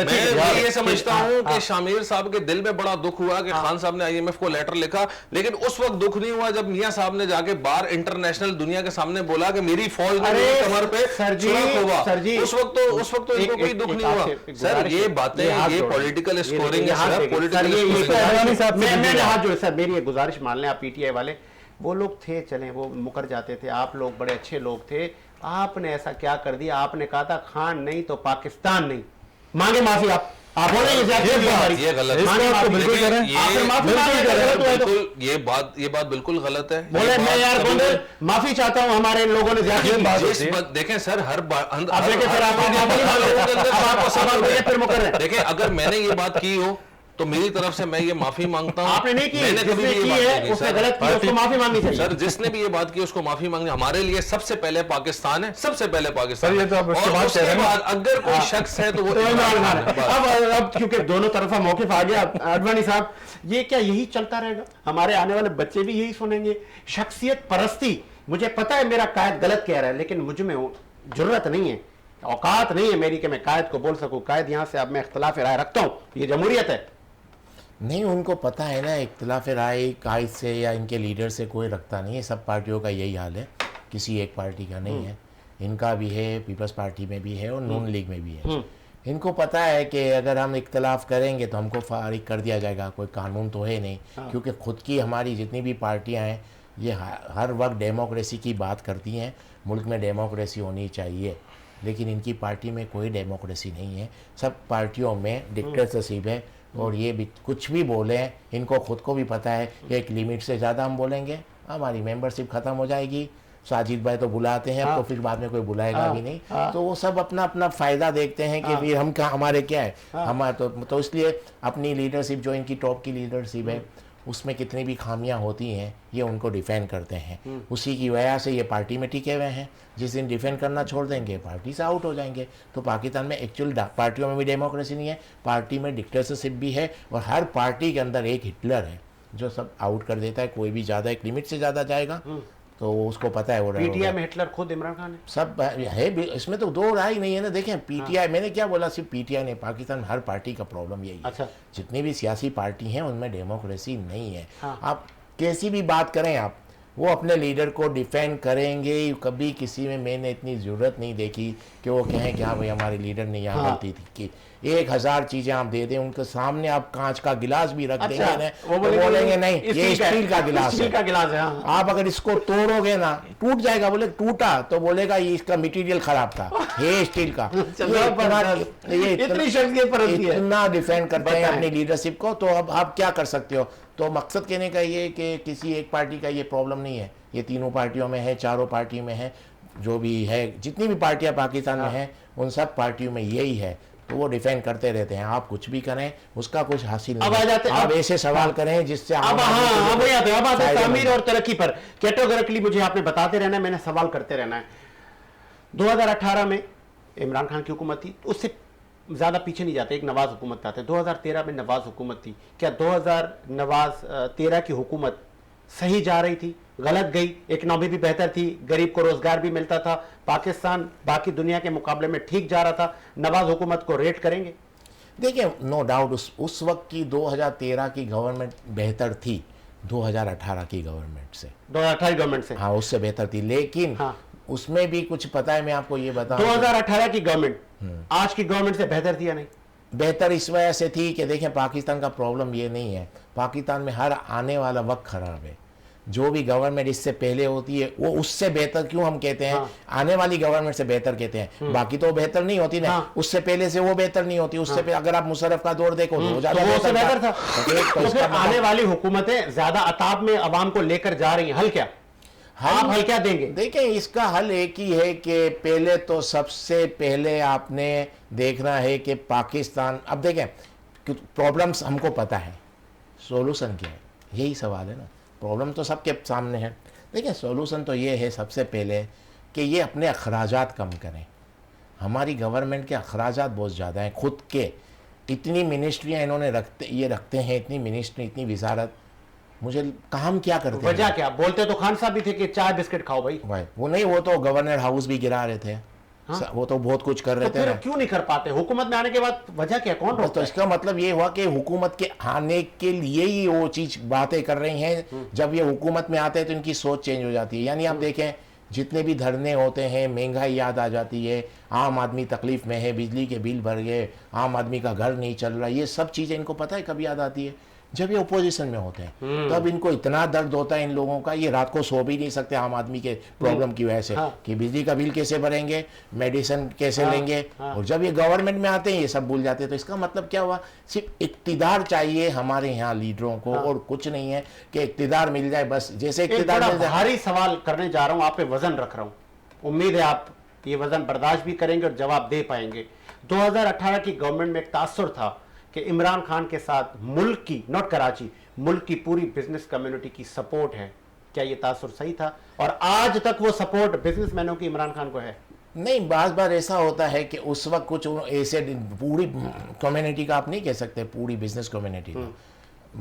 मैं ये समझता हूं कि शामिर साहब के दिल में बड़ा दुख हुआ कि खान साहब ने IMF को लेटर लिखा, लेकिन उस वक्त दुख नहीं हुआ जब मियां साहब ने जाके बाहर इंटरनेशनल दुनिया के सामने बोला कि मेरी फौज ने मेरी कमर पे सुरख होगा। उस वक्त तो इनको कोई दुख नहीं हुआ। सर ये बातें, ये पॉलिटिकल स्कोरिंग है, पॉलिटिकल हाथ जोड़े सर, मेरी एक गुजारिश मान लें आप PTI वाले, वो लोग थे चलें वो मुकर जाते थे, आप लोग बड़े अच्छे लोग थे। आपने ऐसा क्या कर दिया, आपने कहा था खान नहीं तो पाकिस्तान नहीं। मांगे माफी आप बोले ये गलत है। ये बात बिल्कुल गलत है। बोले मैं यार गोंदल माफी चाहता हूं, हमारे लोगों ने देखें सर हर फिर मुकर रहे। देखें अगर मैंने ये बात की हो तो मेरी तरफ से मैं ये माफी मांगता हूं। आपने नहीं की, मैंने कभी भी ये बात नहीं की, उसने गलत किया, उसको माफी मांगनी चाहिए। सर जिसने भी ये बात की उसको माफी मांगनी। हमारे लिए सबसे पहले पाकिस्तान है, सबसे पहले पाकिस्तान। ये तो आप उसके बाद उसके बाद अगर कोई शख्स है तो वो अब क्योंकि दोनों तरफा मौकिफ आ गया अडवाणी साहब, ये क्या यही चलता रहेगा? हमारे आने वाले बच्चे भी यही सुनेंगे, शख्सियत परस्ती। मुझे पता है मेरा कायद गलत कह रहा है, लेकिन मुझ में जरूरत नहीं है, औकात नहीं है मेरी कि मैं कायद को बोल सकूं। कायद यहां से अब मैं इख्तिलाफ राय रखता हूं, ये जमहूरियत है। नहीं, उनको पता है ना इख्तिलाफ राय कायद से या इनके लीडर से कोई रखता नहीं है। सब पार्टियों का यही हाल है, किसी एक पार्टी का नहीं है। इनका भी है, पीपल्स पार्टी में भी है और नून लीग में भी है। इनको पता है कि अगर हम इख्तिलाफ करेंगे तो हमको फारिग कर दिया जाएगा, कोई कानून तो है नहीं। क्योंकि खुद की हमारी जितनी भी पार्टियां हैं ये हर वक्त डेमोक्रेसी की बात करती हैं, मुल्क में डेमोक्रेसी होनी चाहिए, लेकिन इनकी पार्टी में कोई डेमोक्रेसी नहीं है। सब पार्टियों में डिक्टेटरशिप है और ये भी कुछ भी बोले, इनको खुद को भी पता है कि एक लिमिट से ज़्यादा हम बोलेंगे हमारी मेंबरशिप ख़त्म हो जाएगी। साजिद भाई तो बुलाते हैं तो फिर बाद में कोई बुलाएगा भी नहीं। तो वो सब अपना अपना फ़ायदा देखते हैं कि फिर हम क्या, हमारे क्या है हमारे तो इसलिए अपनी लीडरशिप जो इनकी टॉप की लीडरशिप है उसमें कितनी भी खामियां होती हैं ये उनको डिफेंड करते हैं। उसी की वजह से ये पार्टी में टिके हुए हैं। जिस दिन डिफेंड करना छोड़ देंगे पार्टी से आउट हो जाएंगे। तो पाकिस्तान में एक्चुअल पार्टियों में भी डेमोक्रेसी नहीं है, पार्टी में डिक्टेटरशिप भी है और हर पार्टी के अंदर एक हिटलर है। जो सब आउट कर देता है। कोई भी ज़्यादा एक लिमिट से ज़्यादा जाएगा तो उसको पता है वो पीटीआई में हिटलर खुद इमरान खान है। सब है भी, इसमें तो दो राय नहीं है ना। देखें पीटीआई, मैंने क्या बोला, सिर्फ पीटीआई नहीं, पाकिस्तान में हर पार्टी का प्रॉब्लम यही है। अच्छा। जितनी भी सियासी पार्टी हैं उनमें डेमोक्रेसी नहीं है। हाँ। आप कैसी भी बात करें, आप वो अपने लीडर को डिफेंड करेंगे। कभी किसी में मैंने इतनी ज़रूरत नहीं देखी कि वो कहें कि हाँ भाई हमारे लीडर ने यहाँ गलती थी कि 1000 चीज़ें आप दे दें उनके सामने, आप कांच का गिलास भी रख देंगे ना, वो तो बोलेंगे नहीं ये स्टील का गिलास स्टील है। का गिलास है, हाँ। आप अगर इसको तोड़ोगे ना टूट जाएगा, बोले टूटा तो बोलेगा ये इसका मटेरियल खराब था, ये स्टील का। ये इतनी शख्सियत परस्ती है। इतना डिफेंड करते हैं अपनी लीडरशिप को। तो अब आप क्या कर सकते हो? तो मकसद कहने का ये कि किसी एक पार्टी का ये प्रॉब्लम नहीं है, ये तीनों पार्टियों में है, चारों पार्टियों में है, जो भी है जितनी भी पार्टियां पाकिस्तान में हैं उन सब पार्टियों में यही है। तो वो डिफेंड करते रहते हैं। आप कुछ भी करें उसका कुछ हासिल नहीं। अब आ जाते आप ऐसे सवाल करें जिससे अब आते हैं तामीर और तरक्की पर। कैटेगोरिकली मुझे आपने बताते रहना है, मैंने सवाल करते रहना है। 2018 में इमरान खान की हुकूमत थी, उससे ज्यादा पीछे नहीं जाते, एक नवाज हुकूमत आते हैं। 2013 में नवाज हुकूमत थी। क्या 2013 की हुकूमत सही जा रही थी, गलत गई? इकनॉमी भी बेहतर थी, गरीब को रोजगार भी मिलता था, पाकिस्तान बाकी दुनिया के मुकाबले में ठीक जा रहा था। नवाज हुकूमत को रेट करेंगे? देखिए नो डाउट उस वक्त की 2013 की गवर्नमेंट बेहतर थी 2018 की गवर्नमेंट से। 2018 गवर्नमेंट से, हाँ उससे बेहतर थी, लेकिन हाँ। उसमें भी कुछ पता है, मैं आपको ये बताऊं 2018 की गवर्नमेंट आज की गवर्नमेंट से बेहतर थी या नहीं? बेहतर इस वजह से थी कि देखें पाकिस्तान का प्रॉब्लम ये नहीं है, पाकिस्तान में हर आने वाला वक्त खराब है। जो भी गवर्नमेंट इससे पहले होती है वो उससे बेहतर क्यों हम कहते हैं, आने वाली गवर्नमेंट से बेहतर कहते हैं, बाकी तो बेहतर नहीं होती ना। उससे पहले से वो बेहतर नहीं होती, उससे पहले अगर आप मुशर्रफ का दौर देखो तो ज्यादा बेहतर था। तो फिर आने वाली हुकूमतें ज्यादा अताब में अवाम को लेकर जा रही हैं, हल क्या? आप हल क्या देंगे? देखें इसका हल एक ही है कि पहले तो सबसे पहले आपने देखना है कि पाकिस्तान, अब देखें प्रॉब्लम्स हमको पता है, सॉल्यूशन क्या है, यही सवाल है ना। प्रॉब्लम तो सबके सामने है। देखिए सॉल्यूशन तो ये है सबसे पहले कि ये अपने अखराजात कम करें। हमारी गवर्नमेंट के अखराजात बहुत ज़्यादा हैं खुद के, इतनी मिनिस्ट्रियाँ इन्होंने रखते हैं, इतनी मिनिस्ट्री, इतनी वजारत, मुझे काम क्या करते हैं? वजह क्या? बोलते तो खान साहब भी थे कि चाय बिस्किट खाओ भाई। वो नहीं, वो तो गवर्नर हाउस भी गिरा रहे थे। हाँ? वो तो बहुत कुछ कर रहे तो थे फिर ना। क्यों नहीं कर पाते? हुकूमत में आने के बाद वजह क्या? कौन रोकता तो है? इसका मतलब ये हुआ कि हुकूमत के आने के लिए ही वो चीज बातें कर रही हैं। जब ये हुकूमत में आते हैं तो इनकी सोच चेंज हो जाती है। यानी आप देखें जितने भी धरने होते हैं, महंगाई याद आ जाती है, आम आदमी तकलीफ में है, बिजली के बिल भर गए, आम आदमी का घर नहीं चल रहा, ये सब चीजें इनको पता है कब याद आती है? जब ये अपोजिशन में होते हैं। तब इनको इतना दर्द होता है इन लोगों का, ये रात को सो भी नहीं सकते आम आदमी के प्रॉब्लम की वजह से। हाँ। कि बिजली का बिल कैसे भरेंगे, मेडिसिन कैसे लेंगे। और जब ये गवर्नमेंट में आते हैं ये सब भूल जाते हैं। तो इसका मतलब क्या हुआ? सिर्फ इक्तिदार चाहिए हमारे यहाँ लीडरों को, और कुछ नहीं है कि इक्तिदार मिल जाए बस। जैसे इक्तिदार मिल जाए। भारी सवाल करने जा रहा हूं, आप पे वजन रख रहा हूं, उम्मीद है आप ये वजन बर्दाश्त भी करेंगे और जवाब दे पाएंगे। 2018 की गवर्नमेंट में एक तासुर था कि इमरान खान के साथ मुल्क की, नॉट कराची, मुल्क की पूरी बिजनेस कम्युनिटी की सपोर्ट है। क्या ये तासुर सही था? और आज तक वो सपोर्ट बिजनेसमैनों की इमरान खान को है? नहीं, बार ऐसा होता है कि उस वक्त कुछ ऐसे पूरी कम्युनिटी का आप नहीं कह सकते, पूरी बिजनेस कम्युनिटी का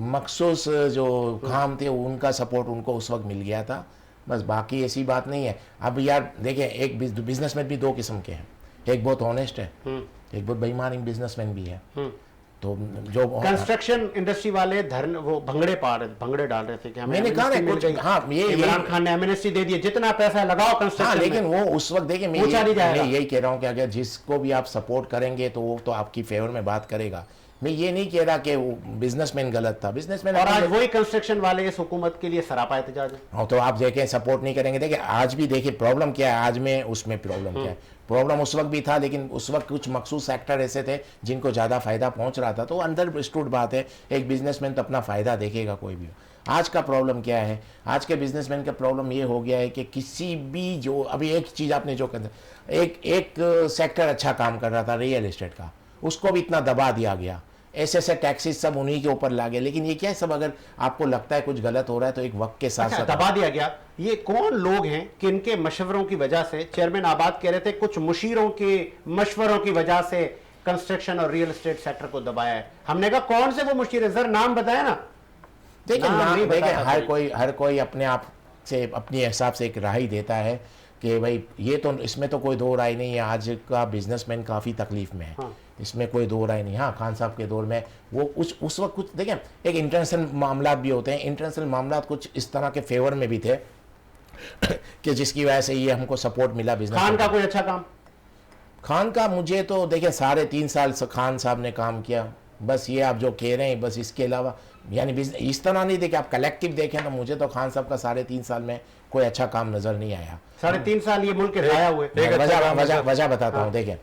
मखसूस जो काम थे उनका सपोर्ट उनको उस वक्त मिल गया था, बस। बाकी ऐसी बात नहीं है। अब यार देखिए, एक बिजनेसमैन भी दो किस्म के हैं, एक बहुत ऑनेस्ट है, एक बहुत बेईमान बिजनेसमैन भी है। तो जो कंस्ट्रक्शन इंडस्ट्री वाले वो भंगड़े डाल रहे थे कि हमें मैंने कहा ना कुछ, हाँ ये इमरान खान ने एमनेस्टी दे दी, जितना पैसा लगाओ कंस्ट्रक्शन। हाँ, लेकिन वो उस वक्त देखिए, मैं यही कह रहा हूँ कि अगर जिसको भी आप सपोर्ट करेंगे तो वो तो आपकी फेवर में बात करेगा। मैं ये नहीं कह रहा कि बिजनेसमैन गलत था, बिजनेसमैन। और आज वही कंस्ट्रक्शन वाले इस हुकूमत के लिए सरापा एहतजाज है। हाँ, तो आप देखें सपोर्ट नहीं करेंगे। देखिए आज भी देखिए प्रॉब्लम क्या है, आज में उसमें प्रॉब्लम क्या है। प्रॉब्लम उस वक्त भी था, लेकिन उस वक्त कुछ मखसूस सेक्टर ऐसे थे जिनको ज़्यादा फायदा पहुंच रहा था। तो अंडरस्टूड बात है, एक बिजनेसमैन तो अपना फायदा देखेगा कोई भी। आज का प्रॉब्लम क्या है? आज के बिजनेसमैन का प्रॉब्लम ये हो गया है कि किसी भी जो अभी एक चीज़ आपने जो कर, एक सेक्टर अच्छा काम कर रहा था रियल एस्टेट का, उसको भी इतना दबा दिया गया, ऐसे टैक्सेस सब उन्हीं के ऊपर लागे। लेकिन ये क्या है, सब अगर आपको लगता है कुछ गलत हो रहा है तो एक वक्त के साथ साथ दबा दिया गया। ये कौन लोग हैं कि इनके मशवरों की वजह से, चेयरमैन आबाद कह रहे थे कुछ मुशीरों के मशवरों की वजह से कंस्ट्रक्शन और रियल एस्टेट सेक्टर को दबाया है। हमने कहा कौन से वो मुशीर है, जरा नाम बताया ना। देखिए नाम नाम नहीं देखिए बताता हर कोई अपने आप से अपने हिसाब से एक राय देता है कि भाई ये तो इसमें तो कोई दो राय नहीं है, आज का बिजनेसमैन काफ़ी तकलीफ में है। हाँ। इसमें कोई दो राय नहीं। हाँ, खान साहब के दौर में वो उस वक्त कुछ देखिए, एक इंटरनेशनल मामला भी होते हैं, इंटरनेशनल मामला कुछ इस तरह के फेवर में भी थे कि जिसकी वजह से ये हमको सपोर्ट मिला बिजनेस। खान का कोई अच्छा काम? खान का मुझे तो देखिए 3.5 साल खान साहब ने काम किया, बस ये आप जो कह रहे हैं, बस इसके अलावा यानी इस तरह नहीं देखे, आप कलेक्टिव देखें तो मुझे तो खान साहब का 3.5 साल में कोई अच्छा काम नज़र नहीं आया। 3.5 साल ये मुल्क के जाया हुए। वजह बताता हूँ। देखें,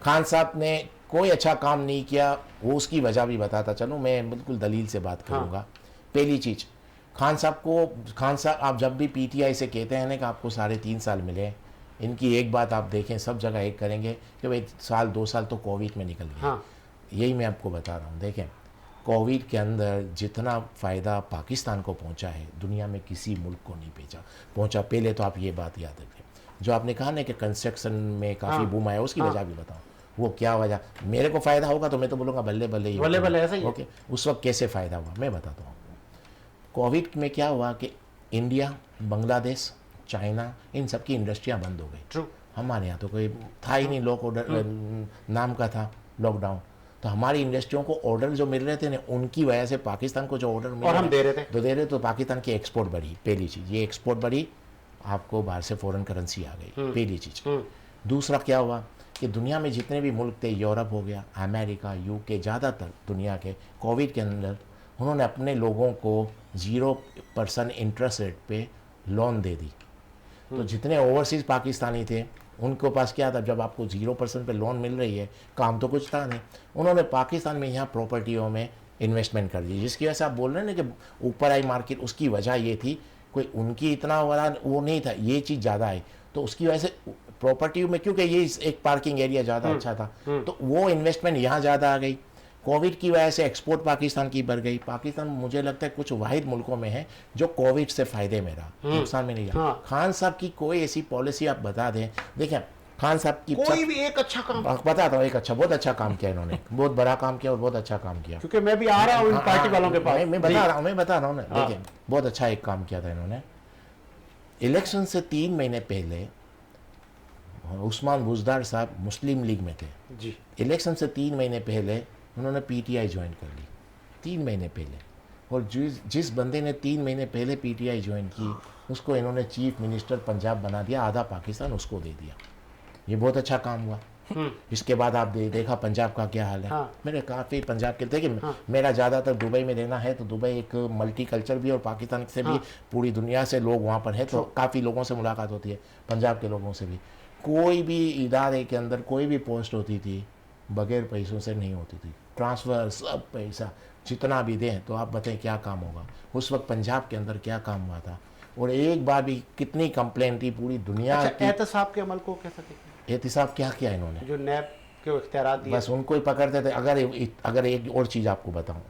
खान साहब ने कोई अच्छा काम नहीं किया, वो उसकी वजह भी बताता चलूँ, मैं बिल्कुल दलील से बात करूँगा। पहली चीज़, खान साहब आप जब भी पीटीआई से कहते हैं ना कि आपको 3.5 साल मिले, इनकी एक बात आप देखें, सब जगह एक करेंगे कि भाई 2 साल तो कोविड में निकल गया। हाँ। यही मैं आपको बता रहा हूँ। देखें, कोविड के अंदर जितना फ़ायदा पाकिस्तान को पहुँचा है, दुनिया में किसी मुल्क को नहीं पहुँचा। पहले तो आप ये बात याद रखें। जो आपने कहा ना कि कंस्ट्रक्शन में काफ़ी बूम आया, उसकी वजह भी बताऊँ। वो क्या वजह, मेरे को फ़ायदा होगा तो मैं तो बोलूँगा बल्ले बल्ले ही, बल्ले बल्ले ऐसा ही है। ओके, उस वक्त कैसे फ़ायदा हुआ मैं बताता हूँ आपको। कोविड में क्या हुआ कि इंडिया, बांग्लादेश, चाइना, इन सब की इंडस्ट्रियाँ बंद हो गई। ट्रू। हमारे यहाँ तो कोई था ही नहीं, लोग ऑर्डर नाम का था लॉकडाउन, तो हमारी इंडस्ट्रियों को ऑर्डर जो मिल रहे थे ना, उनकी वजह से पाकिस्तान को जो ऑर्डर मिल और हम दे रहे थे तो पाकिस्तान की एक्सपोर्ट बढ़ी। पहली चीज़ ये एक्सपोर्ट बढ़ी, आपको बाहर से फॉरेन करेंसी आ गई, पहली चीज़। दूसरा क्या हुआ कि दुनिया में जितने भी मुल्क थे, यूरोप हो गया, अमेरिका, यूके, ज़्यादातर दुनिया के कोविड के अंदर उन्होंने अपने लोगों को 0% इंटरेस्ट रेट पे लोन दे दी। तो जितने ओवरसीज़ पाकिस्तानी थे उनके पास क्या था, जब आपको 0% पे लोन मिल रही है, काम तो कुछ था नहीं, उन्होंने पाकिस्तान में यहाँ प्रॉपर्टियों में इन्वेस्टमेंट कर दी, जिसकी वजह से आप बोल रहे हैं ना कि ऊपर आई मार्केट। उसकी वजह ये थी, कोई उनकी इतना बड़ा वो नहीं था, ये चीज़ ज़्यादा आई, तो उसकी वजह से प्रॉपर्टी में, क्योंकि ये एक पार्किंग एरिया ज़्यादा अच्छा था, तो वो इन्वेस्टमेंट यहाँ ज़्यादा आ गई। कोविड की वजह से एक्सपोर्ट पाकिस्तान की बढ़ गई। पाकिस्तान मुझे लगता है कुछ वाहिद मुल्कों में है जो कोविड से फ़ायदे में रहा, नुकसान में नहीं रहा। हाँ। खान साहब की कोई ऐसी पॉलिसी आप बता दें, देखिए खान साहब की कोई भी एक अच्छा काम, बताता हूँ, बहुत अच्छा काम किया इन्होंने, बहुत बड़ा काम किया और बहुत अच्छा काम किया। क्योंकि मैं भी आ रहा हूँ इन पार्टी वालों के पास। मैं बता रहा हूँ ना, देखिए बहुत अच्छा एक काम किया था इन्होंने। इलेक्शन से 3 महीने पहले उस्मान बुजदार साहब मुस्लिम लीग में थे जी। इलेक्शन से 3 महीने पहले उन्होंने पीटीआई ज्वाइन कर ली, 3 महीने पहले। और जिस बंदे ने 3 महीने पहले पीटीआई ज्वाइन की, उसको इन्होंने चीफ मिनिस्टर पंजाब बना दिया, आधा पाकिस्तान उसको दे दिया। ये बहुत अच्छा काम हुआ। इसके बाद आप देखा पंजाब का क्या हाल है। हाँ। मेरे काफ़ी पंजाब के देखिए, मेरा ज़्यादातर दुबई में रहना है, तो दुबई एक मल्टी कल्चर भी और पाकिस्तान से भी पूरी दुनिया से लोग वहाँ पर हैं, तो काफ़ी लोगों से मुलाकात होती है, पंजाब के लोगों से भी। कोई भी इदारे के अंदर कोई भी पोस्ट होती थी बगैर पैसों से नहीं होती थी, ट्रांसफ़र सब पैसा जितना भी दें, तो आप बताएं क्या काम होगा। उस वक्त पंजाब के अंदर क्या काम हुआ था, और एक बार भी कितनी कंप्लेन थी पूरी दुनिया की। एहतसाब के अमल को कैसा देखते हैं? एहतिसाब क्या किया इन्होंने, जो नैब के इख्तियारात दिए, बस उनको ही पकड़ते थे। अगर एक और चीज़ आपको बताऊं,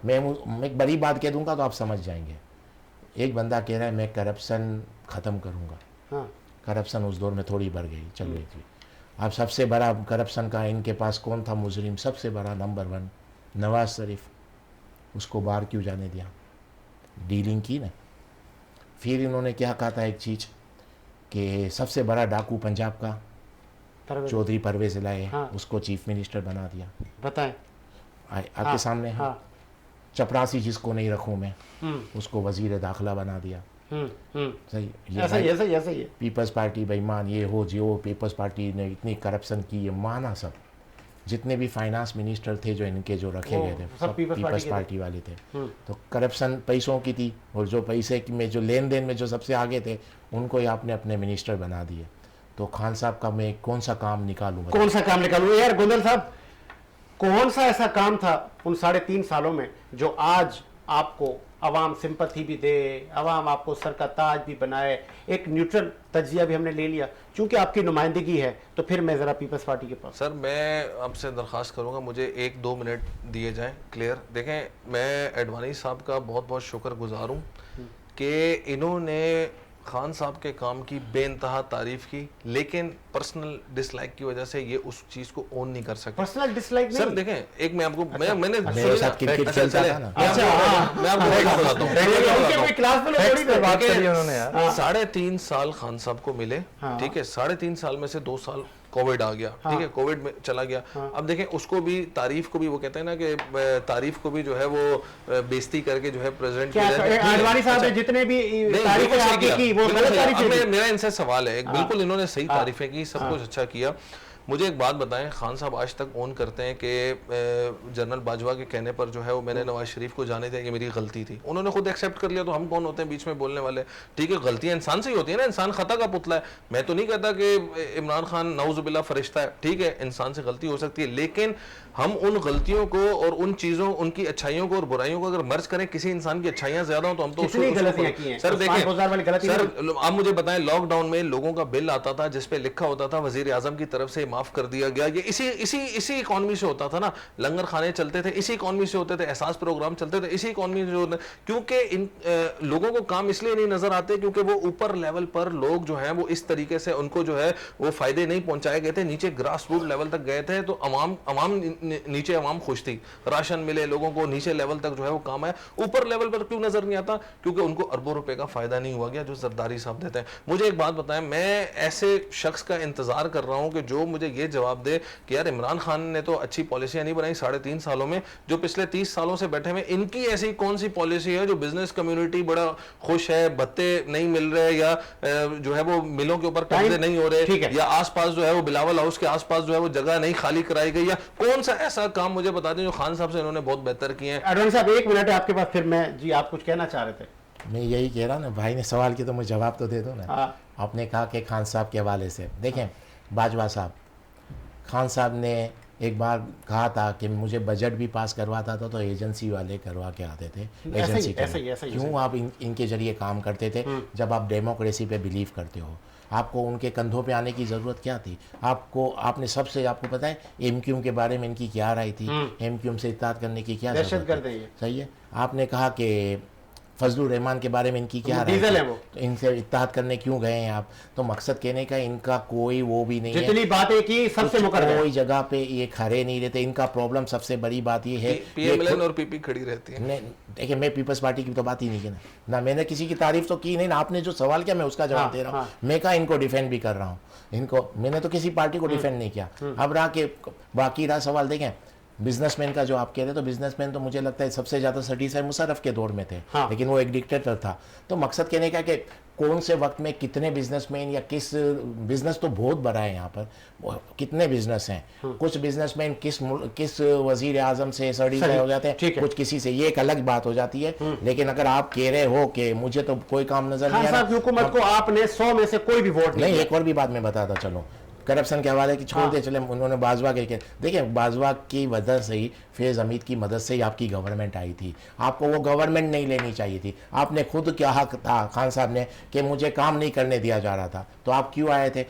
मैं एक बड़ी बात कह दूंगा तो आप समझ जाएंगे। एक बंदा कह रहा है मैं करप्शन ख़त्म करूंगा। हाँ। करप्शन उस दौर में थोड़ी बढ़ गई, चल रही थी। अब सबसे बड़ा करप्शन का इनके पास कौन था मुजरिम, सबसे बड़ा नंबर 1 नवाज शरीफ। उसको बाहर क्यों जाने दिया, डीलिंग की ना। फिर इन्होंने क्या कहा था एक चीज़ कि सबसे बड़ा डाकू पंजाब का चौधरी परवेज लाए, हाँ। उसको चीफ मिनिस्टर बना दिया। बताएं। आपके सामने है। हाँ। चपरासी जिसको नहीं रखूँ मैं, उसको वजीर दाखिला बना दिया। सही, ऐसा ही है। पीपल्स पार्टी बेईमान, ये हो जो पीपल्स पार्टी ने इतनी करप्शन की, ये माना सब। जितने भी फाइनेंस मिनिस्टर थे जो इनके जो रखे गए थे, सब पीपल्स पार्टी वाले थे। तो करप्शन पैसों की थी, और जो पैसे में जो लेन देन में जो सबसे आगे थे, उनको ही आपने अपने मिनिस्टर बना दिए। तो खान साहब का मैं कौन सा काम निकालूँ यार गोंदल साहब, कौन सा ऐसा काम था उन 3.5 सालों में जो आज आपको अवाम सिंपथी भी दे, अवाम आपको सर का ताज भी बनाए? एक न्यूट्रल तजिया भी हमने ले लिया, क्योंकि आपकी नुमाइंदगी है। तो फिर मैं ज़रा पीपल्स पार्टी के पास। सर मैं आपसे दरख्वास्त करूंगा, मुझे 1-2 मिनट दिए जाएं क्लियर। देखें, मैं एडवानी साहब का बहुत बहुत शुक्रगुजार हूँ कि इन्होंने खान साहब के काम की बेइंतहा तारीफ की, लेकिन पर्सनल डिसलाइक की वजह से ये उस चीज को ओन नहीं कर सके। पर्सनल डिसलाइक सर नहीं? देखें, एक मैं आपको मैंने मेरे साथ क्रिकेट अच्छा, खेलता चले, था ना। मैं आपको बताता हूँ। उनके कोई क्लास में लोग थोड़ी थे। बात करी उन्होंने यार। 3.5 साल खान साहब को मिले, ठीक है, 3.5 साल में से 2 साल कोविड आ गया, ठीक है, कोविड में चला गया। अब देखें, उसको भी तारीफ को भी वो कहते हैं ना कि तारीफ को भी जो है वो बेइज्जती करके जो है प्रेजेंट क्या आडवाणी साहब ने जितने भी तारीफें आपकी की वो गलत तारीफें थी? मेरा इनसे सवाल है, बिल्कुल इन्होंने सही तारीफें की, सब कुछ अच्छा किया। मुझे एक बात बताएं, खान साहब आज तक ओन करते हैं कि जनरल बाजवा के कहने पर जो है वो मैंने नवाज शरीफ को जाने दिया कि मेरी गलती थी। उन्होंने खुद एक्सेप्ट कर लिया, तो हम कौन होते हैं बीच में बोलने वाले? ठीक है, गलतियां इंसान से ही होती है ना, इंसान खता का पुतला है। मैं तो नहीं कहता कि इमरान खान नाउजुबिल्लाह फरिश्ता है, ठीक है, इंसान से गलती हो सकती है, लेकिन हम उन गलतियों को और उन चीजों, उनकी अच्छाइयों को और बुराइयों को अगर मर्ज करें, किसी इंसान की अच्छाइयां ज्यादा हो तो हम तो कितनी गलतियां की हैं? सर देखिए सर आप मुझे बताएं, लॉकडाउन में लोगों का बिल आता था जिसपे लिखा होता था वजीर आजम की तरफ से माफ कर दिया गया। ये इसी इकोनॉमी से होता था ना, लंगर खाने चलते थे इसी इकोनॉमी से होते थे, एहसास प्रोग्राम चलते थे इसी इकोनॉमी से होते थे, क्योंकि इन लोगों को काम इसलिए नहीं नजर आते क्योंकि वो ऊपर लेवल पर लोग जो है वो इस तरीके से उनको जो है वो फायदे नहीं पहुंचाए गए थे, नीचे ग्रास रूट लेवल तक गए थे, तो अवाम नीचे अवाम खुश थी, राशन मिले लोगों को, नीचे लेवल तक जो है वो काम है। ऊपर लेवल पर क्यों नजर नहीं आता? क्योंकि उनको अरबों रुपए का फायदा नहीं हुआ गया जो जरदारी साहब देते हैं। मुझे एक बात बताएं, मैं ऐसे शख्स का इंतजार कर रहा हूं कि जो मुझे ये जवाब दे कि यार इमरान खान ने तो अच्छी पॉलिसियां नहीं बनाई 3.5 सालों में, जो पिछले 30 सालों से बैठे हुए, इनकी ऐसी कौन सी पॉलिसी है जो बिजनेस कम्युनिटी बड़ा खुश है, भत्ते नहीं मिल रहे या जो है वो मिलों के ऊपर कब्जे नहीं हो रहे, या आसपास जो है वो बिलावल हाउस के आसपास जो है वो जगह नहीं खाली कराई गई, या कौन सा ऐसा काम मुझे बता दें जो खान साहब से इन्होंने बहुत बेहतर किए हैं। आडवाणी साहब 1 मिनट है आपके पास, फिर मैं जी आप कुछ कहना चाह रहे थे? मैं यही कह रहा ना, भाई ने सवाल किया तो मैं जवाब तो दे दूं ना। आपने कहा कि खान साहब के हवाले से देखें, बाजवा साहब, खान साहब ने एक बार कहा था कि मुझे बजट भी पास करवाता था तो एजेंसी वाले करवा के आते थे। एजेंसी क्यों आप इनके जरिए काम करते थे? जब आप डेमोक्रेसी पे बिलीव करते हो, आपको उनके कंधों पे आने की ज़रूरत क्या थी? आपको पता है एमक्यूएम के बारे में इनकी क्या राय थी? एमक्यूएम से इत्तेहाद करने की क्या ज़रूरत थी? सही है। आपने कहा कि फजलुर रहमान के बारे में इनकी क्या राय है, तो इनसे इत्तेहाद करने क्यों गए हैं आप? तो मकसद कहने का इनका कोई वो भी नहीं है, जितनी बातें की सबसे मुकर गए, कोई जगह पे ये खड़े नहीं रहते। इनका प्रॉब्लम सबसे बड़ी बात ये है पीएमएलएन और पीपी खड़ी रहती है। देखिए, मैं पीपल्स पार्टी की तो बात ही नहीं की ना मैंने किसी की तारीफ तो की नहीं ना, आपने जो सवाल किया मैं उसका जवाब दे रहा हूँ। मैं कहा इनको डिफेंड भी कर रहा हूँ, इनको मैंने तो किसी पार्टी को डिफेंड नहीं किया। अब रहा कि बाकी रहा सवाल, देखें बिजनेसमैन का जो आप कह रहे, तो बिजनेसमैन तो मुझे लगता है सबसे ज़्यादा सेटिस्फाई मुशर्रफ के दौर में थे, लेकिन वो एक डिक्टेटर था। तो मकसद कहने का कि कौन से वक्त में कितने बिजनेसमैन या किस बिजनेस तो बहुत बड़ा है यहाँ पर, कितने बिजनेस हैं। कुछ बिजनेसमैन किस वजीर आजम से सर्टिफाई हो जाते हैं, कुछ किसी से, ये एक अलग बात हो जाती है। लेकिन अगर आप कह रहे हो कि मुझे तो कोई काम नजर नहीं आ रहा, हुकूमत को आपने 100 में से कोई भी वोट नहीं। एक और भी बात मैं बताता चलो, करप्शन के हवाले की छोड़ दे चले, उन्होंने बाजवा के देखिए, बाजवा की वजह से ही, फैज़ हमीद की मदद से ही आपकी गवर्नमेंट आई थी। आपको वो गवर्नमेंट नहीं लेनी चाहिए थी। आपने खुद कहा था खान साहब ने कि मुझे काम नहीं करने दिया जा रहा था, तो आप क्यों आए थे?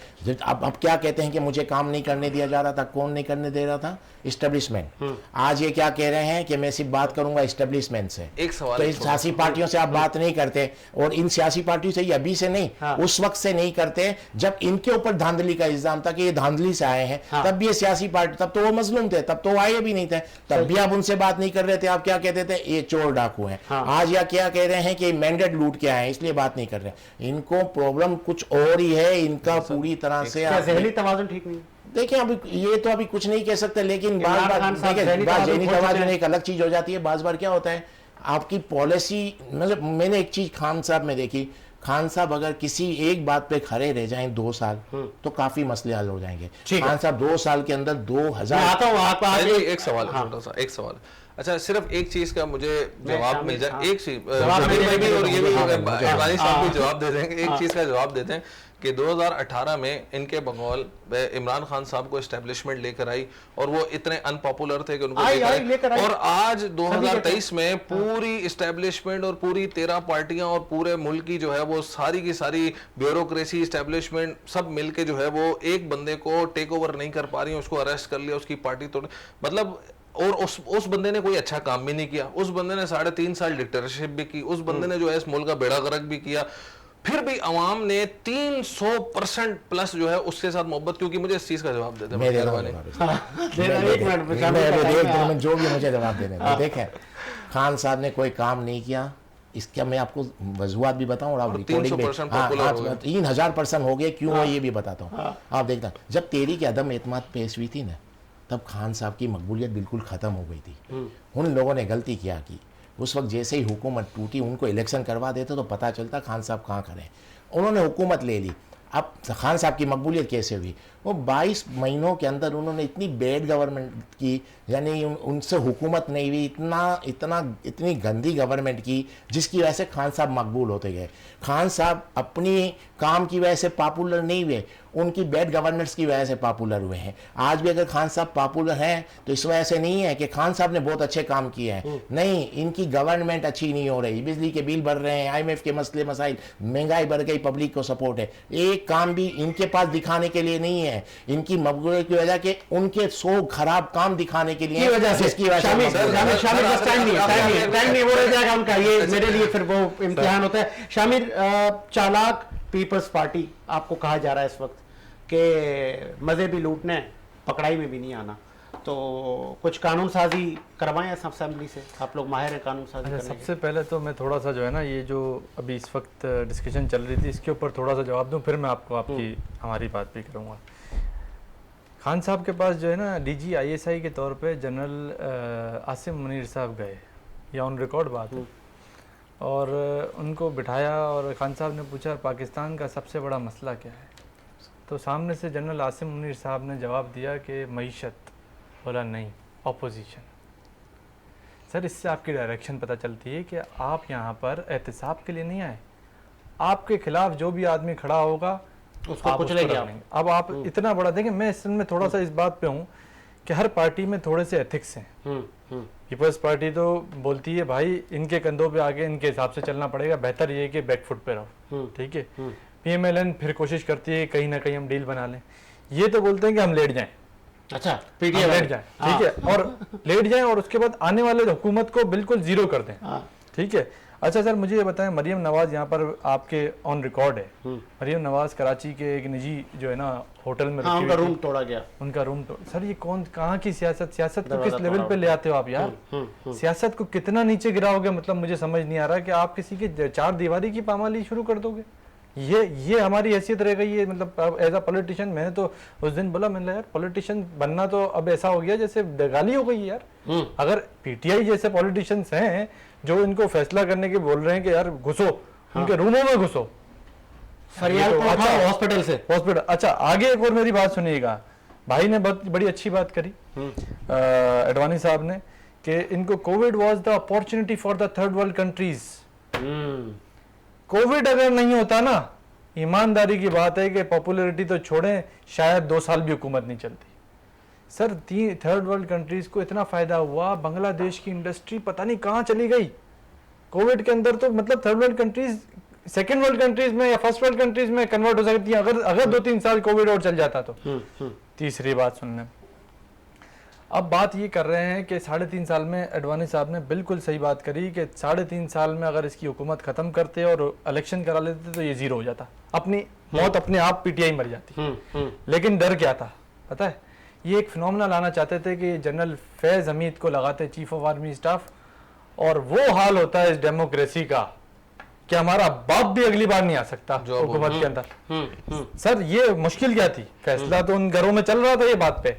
अब क्या कहते हैं कि मुझे काम नहीं करने दिया जा रहा था? कौन नहीं करने दे रहा था? इस्टेब्लिशमेंट। आज ये क्या कह रहे हैं कि मैं सिर्फ बात करूंगा इस्टेब्लिशमेंट से। एक सवाल, तो इन सियासी पार्टियों से आप बात नहीं करते, और इन सियासी पार्टियों से अभी से नहीं, उस वक्त से नहीं करते जब इनके ऊपर धांधली का इल्जाम था कि ये धांधली से आए हैं। तब भी ये सियासी पार्टी, तब तो वो मजलूम थे, तब तो वो आए भी नहीं थे, तब भी आप उनसे बात नहीं कर रहे थे। आप क्या कहते थे? ये चोर डाकू हैं। आज या क्या कह रहे हैं कि मैंडेट लूट के आए हैं, इसलिए बात नहीं कर रहे। इनको प्रॉब्लम कुछ और ही है, इनका पूरी तरह से ज़हनी तवाज़ुन ठीक नहीं। देखिए, अभी ये तो अभी कुछ नहीं कह सकते, लेकिन बार बार ज़हनी तवाज़ुन एक अलग चीज हो जाती है। बार बार क्या होता है, आपकी पॉलिसी, मतलब मैंने एक चीज खान साहब में देखी, खान साहब अगर किसी एक बात पे खड़े रह जाएं 2 साल तो काफी मसले हल हो जाएंगे। खान साहब 2 साल के अंदर 2000 एक सवाल, छोटा सा एक सवाल, अच्छा सिर्फ एक चीज का मुझे जवाब मिल जाए, एक चीज और ये भी इमरानी साहब भी जवाब दे देंगे, एक चीज का जवाब देते हैं कि 2018 में इनके बंगाल इमरान खान साहब को एस्टेब्लिशमेंट लेकर आई और वो इतने अनपॉपुलर थे कि उनको लेकर आई, और आज 2023 में पूरी एस्टेब्लिशमेंट और पूरी 13 पार्टियां और पूरे मुल्क की जो है वो सारी की सारी ब्यूरोक्रेसी एस्टेब्लिशमेंट सब मिलके जो है वो एक बंदे को टेक ओवर नहीं कर पा रही है, उसको अरेस्ट कर लिया, उसकी पार्टी तोड़, मतलब, और उस बंदे ने कोई अच्छा काम भी नहीं किया, उस बंदे ने 3.5 साल डिक्टेटरशिप भी की, उस बंदे ने जो है इस मुल्क का बेड़ा गर्क भी किया। फिर भी अवाम ने 300% प्लस जो है उसके साथ मोहब्बत, क्योंकि मुझे इस चीज का जवाब देते मैं देता हूँ हैं। एक मिनट जो भी मुझे जवाब देने दो। देखें, खान साहब ने कोई काम नहीं किया, इसका मैं आपको वजूहत भी बताऊं और आप रिकॉर्डिंग में 300% पॉपुलर हो गए। 3000% हो गए, क्यों ये भी बताता हूँ। आप देखना, जब तहरीक अदम एतमाद पेश हुई थी ना, तब खान साहब की मकबूलियत बिल्कुल ख़त्म हो गई थी। उन लोगों ने गलती क्या की, उस वक्त जैसे ही हुकूमत टूटी उनको इलेक्शन करवा देते तो पता चलता खान साहब कहाँ खड़े। उन्होंने हुकूमत ले ली। अब खान साहब की मकबूलियत कैसे हुई, वो 22 महीनों के अंदर उन्होंने इतनी बैड गवर्नमेंट की, यानी उनसे हुकूमत नहीं हुई, इतनी गंदी गवर्नमेंट की, जिसकी वजह से खान साहब मकबूल होते गए। खान साहब अपनी काम की वजह से पॉपुलर नहीं हुए, उनकी बैड गवर्नेंस की वजह से पॉपुलर हुए हैं। आज भी अगर खान साहब पॉपुलर हैं तो इस वजह से नहीं है कि खान साहब ने बहुत अच्छे काम किए हैं, नहीं, इनकी गवर्नमेंट अच्छी नहीं हो रही, बिजली के बिल बढ़ रहे हैं, IMF के मसले मसाइल, महंगाई बढ़ गई, पब्लिक को सपोर्ट है। एक काम भी इनके पास दिखाने के लिए नहीं है, इनकी मकबूलियत की वजह के उनके 100 खराब काम दिखाने के लिए, जिसकी वजह से टाइम नहीं वो रह जाएगा उनका, ये मेरे लिए फिर वो इम्तिहान होता है। शामिर, चालाक पीपल्स पार्टी आपको कहा जा रहा है इस वक्त कि मजे भी लूटने, पकड़ाई में भी नहीं आना, तो कुछ कानून साजी करवाएं असेंबली से, आप लोग माहिर हैं कानून साजी करने के। सबसे पहले तो मैं थोड़ा सा जो है ना, ये जो अभी इस वक्त डिस्कशन चल रही थी इसके ऊपर थोड़ा सा जवाब दूं, फिर मैं आपको आपकी हमारी बात भी करूँगा। खान साहब के पास जो है ना DG ISI के तौर पे जनरल आसिम मुनीर साहब गए, या ऑन रिकॉर्ड बात है, और उनको बिठाया और खान साहब ने पूछा पाकिस्तान का सबसे बड़ा मसला क्या है, तो सामने से जनरल आसिम मुनीर साहब ने जवाब दिया कि मईशत। बोला नहीं, ऑपोजिशन। सर, इससे आपकी डायरेक्शन पता चलती है कि आप यहाँ पर एहतिसाब के लिए नहीं आए, आपके खिलाफ जो भी आदमी खड़ा होगा उसको कुचलेंगे आप। अब आप इतना बड़ा देखें, मैं इसमें थोड़ा सा इस बात पे हूँ कि हर पार्टी में थोड़े से एथिक्स हैं। पीपल्स पार्टी तो बोलती है भाई इनके कंधों पे आके इनके हिसाब से चलना पड़ेगा, बेहतर ये है कि बैकफुट पे रहो, ठीक है। PMLN फिर कोशिश करती है कहीं ना कहीं हम डील बना लें, ये तो बोलते हैं कि हम लेट जाएं। अच्छा, हम लेट जाएं, ठीक है, और लेट जाएं और उसके बाद आने वाले हुकूमत को बिल्कुल जीरो कर दें, ठीक है। अच्छा सर, मुझे ये बताएं, मरियम नवाज यहाँ पर आपके ऑन रिकॉर्ड है, मरियम नवाज कराची के एक निजी जो है ना होटल में उनका रूम तोड़ा गया, उनका रूम तो सर ये कहाँ की सियासत को किस लेवल पे ले आते हो आप यार? सियासत को कितना नीचे गिराओगे, मतलब मुझे समझ नहीं आ रहा कि आप किसी के चार दीवारी की पामाली शुरू कर दोगे। ये हमारी हैसियत रह गई है, मतलब एज अ पॉलिटिशियन। मैंने तो उस दिन बोला, मैंने यार पॉलिटिशियन बनना तो अब ऐसा हो गया जैसे गाली हो गई यार। अगर PTI जैसे पॉलिटिशियंस हैं जो इनको फैसला करने के बोल रहे हैं कि यार घुसो, उनके रूमों में घुसो, हॉस्पिटल से हॉस्पिटल। अच्छा, आगे एक और मेरी बात सुनिएगा, भाई ने बहुत बड़ी अच्छी बात करी एडवानी साहब ने कि इनको Covid was the opportunity for the third world countries. Covid अगर नहीं होता ना, ईमानदारी की बात है कि पॉपुलैरिटी तो छोड़ें, शायद 2 साल भी हुकूमत नहीं चलती। सर, थर्ड वर्ल्ड कंट्रीज को इतना फायदा हुआ, बांग्लादेश की इंडस्ट्री पता नहीं कहाँ चली गई कोविड के अंदर। तो मतलब third world countries second world countries में या फर्स्ट वर्ल्ड कंट्रीज में कन्वर्ट हो सकती है अगर 2-3 साल कोविड और चल जाता तो। तीसरी बात सुनने, अब बात ये कर रहे हैं कि 3.5 साल में एडवानी साहब ने बिल्कुल सही बात करी कि 3.5 साल में अगर इसकी हुकूमत खत्म करते और इलेक्शन करा लेते तो ये जीरो हो जाता, अपनी मौत अपने आप PTI मर जाती। लेकिन डर क्या था पता है? ये एक फिनोमेना लाना चाहते थे कि जनरल फैज हमीद को लगाते चीफ ऑफ आर्मी स्टाफ, और वो हाल होता है इस डेमोक्रेसी का कि हमारा बाप भी अगली बार नहीं आ सकता हुकूमत के अंदर। सर, ये मुश्किल क्या थी? फैसला तो उन घरों में चल रहा था ये बात पे।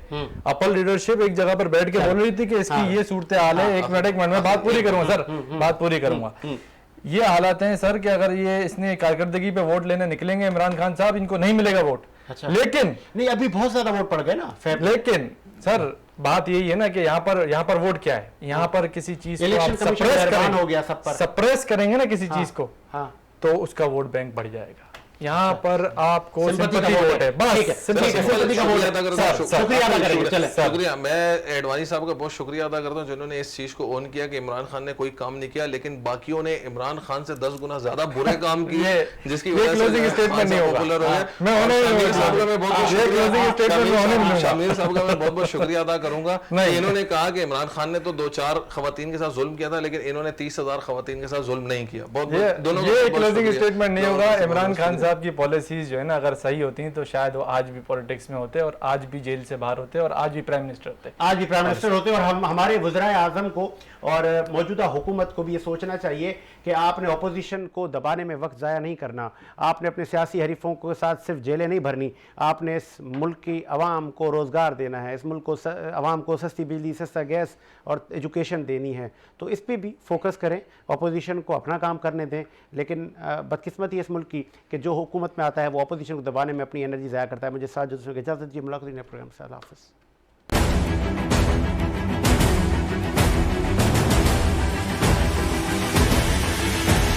अपर लीडरशिप एक जगह पर बैठ के बोल रही थी कि इसकी ये सूरत हाल है। एक मिनट में बात पूरी करूंगा सर, बात पूरी करूंगा। ये हालात हैं सर कि अगर ये इसने कारकर्दगी पे वोट लेने निकलेंगे इमरान खान साहब, इनको नहीं मिलेगा वोट। अच्छा। लेकिन नहीं, अभी बहुत ज्यादा वोट पड़ गए ना। लेकिन सर बात यही है ना कि यहाँ पर वोट क्या है, यहाँ पर किसी चीज को हो गया सब पर। सप्रेस करेंगे ना किसी चीज को, हाँ, तो उसका वोट बैंक बढ़ जाएगा। यहाँ पर आपको सिंपैथी का सिंपैथी वोट वोट है, है। बस ठीक है, सिंपैथी ठीक है, का वोट है। सिंपैथी का वोट है। अदा करता हूं, शुक्रिया अदा करेंगे, चले। शुक्रिया, मैं एडवानी साहब का बहुत शुक्रिया अदा करता हूँ जिन्होंने इस चीज को ऑन किया कि इमरान खान ने कोई काम नहीं किया, लेकिन बाकियों ने इमरान खान से 10 गुना ज्यादा बुरे काम किए, जिसकी वजह से closing statement नहीं होगा। पॉपुलर हो गए। मैं होने और नहीं शामिर साहब का मैं बहुत बहुत ये closing statement में होने नहीं दूंगा। शामिर साहब का मैं बहुत बहुत शुक्रिया अदा करूंगा कि नहीं। इन्होंने कहा कि इमरान खान ने तो 2-4 खवातीन के साथ जुल्म किया था, लेकिन इन्होंने 30,000 खवातीन के साथ जुल्म नहीं किया। बहुत ये दोनों का ये बहुत क्लोजिंग शुक्रिया। स्टेटमेंट नहीं दोनों होगा। का बहुत इमरान खान शुक्रिया। साहब की पॉलिसीज जो है ना अगर सही होती तो शायद वो आज भी पॉलिटिक्स में होते और आज भी जेल से बाहर होते और आज भी प्राइम मिनिस्टर होते। आज भी प्राइम मिनिस्टर होते और हम हमारे वज़राए आज़म को और मौजूदा हुकूमत को भी ये सोचना चाहिए कि आपने अपोजिशन को दबाने में वक्त ज़ाया नहीं करना, आपने अपने सियासी हरीफों के साथ सिर्फ जेलें नहीं भरनी, आपने इस मुल्क की आवाम को रोज़गार देना है, इस मुल्क को आवाम को सस्ती बिजली, सस्ता गैस और एजुकेशन देनी है। तो इस पर भी फोकस करें, अपोजिशन को अपना काम करने दें। लेकिन बदकिस्मती इस मुल्क की कि जो हुकूमत में आता है वो अपोजिशन को दबाने में अपनी एनर्जी ज़ाया करता है। मुझे साथ जो इजाज़त दी, मुलाकात प्रोग्राम से। अल्लाह हाफ़िज़।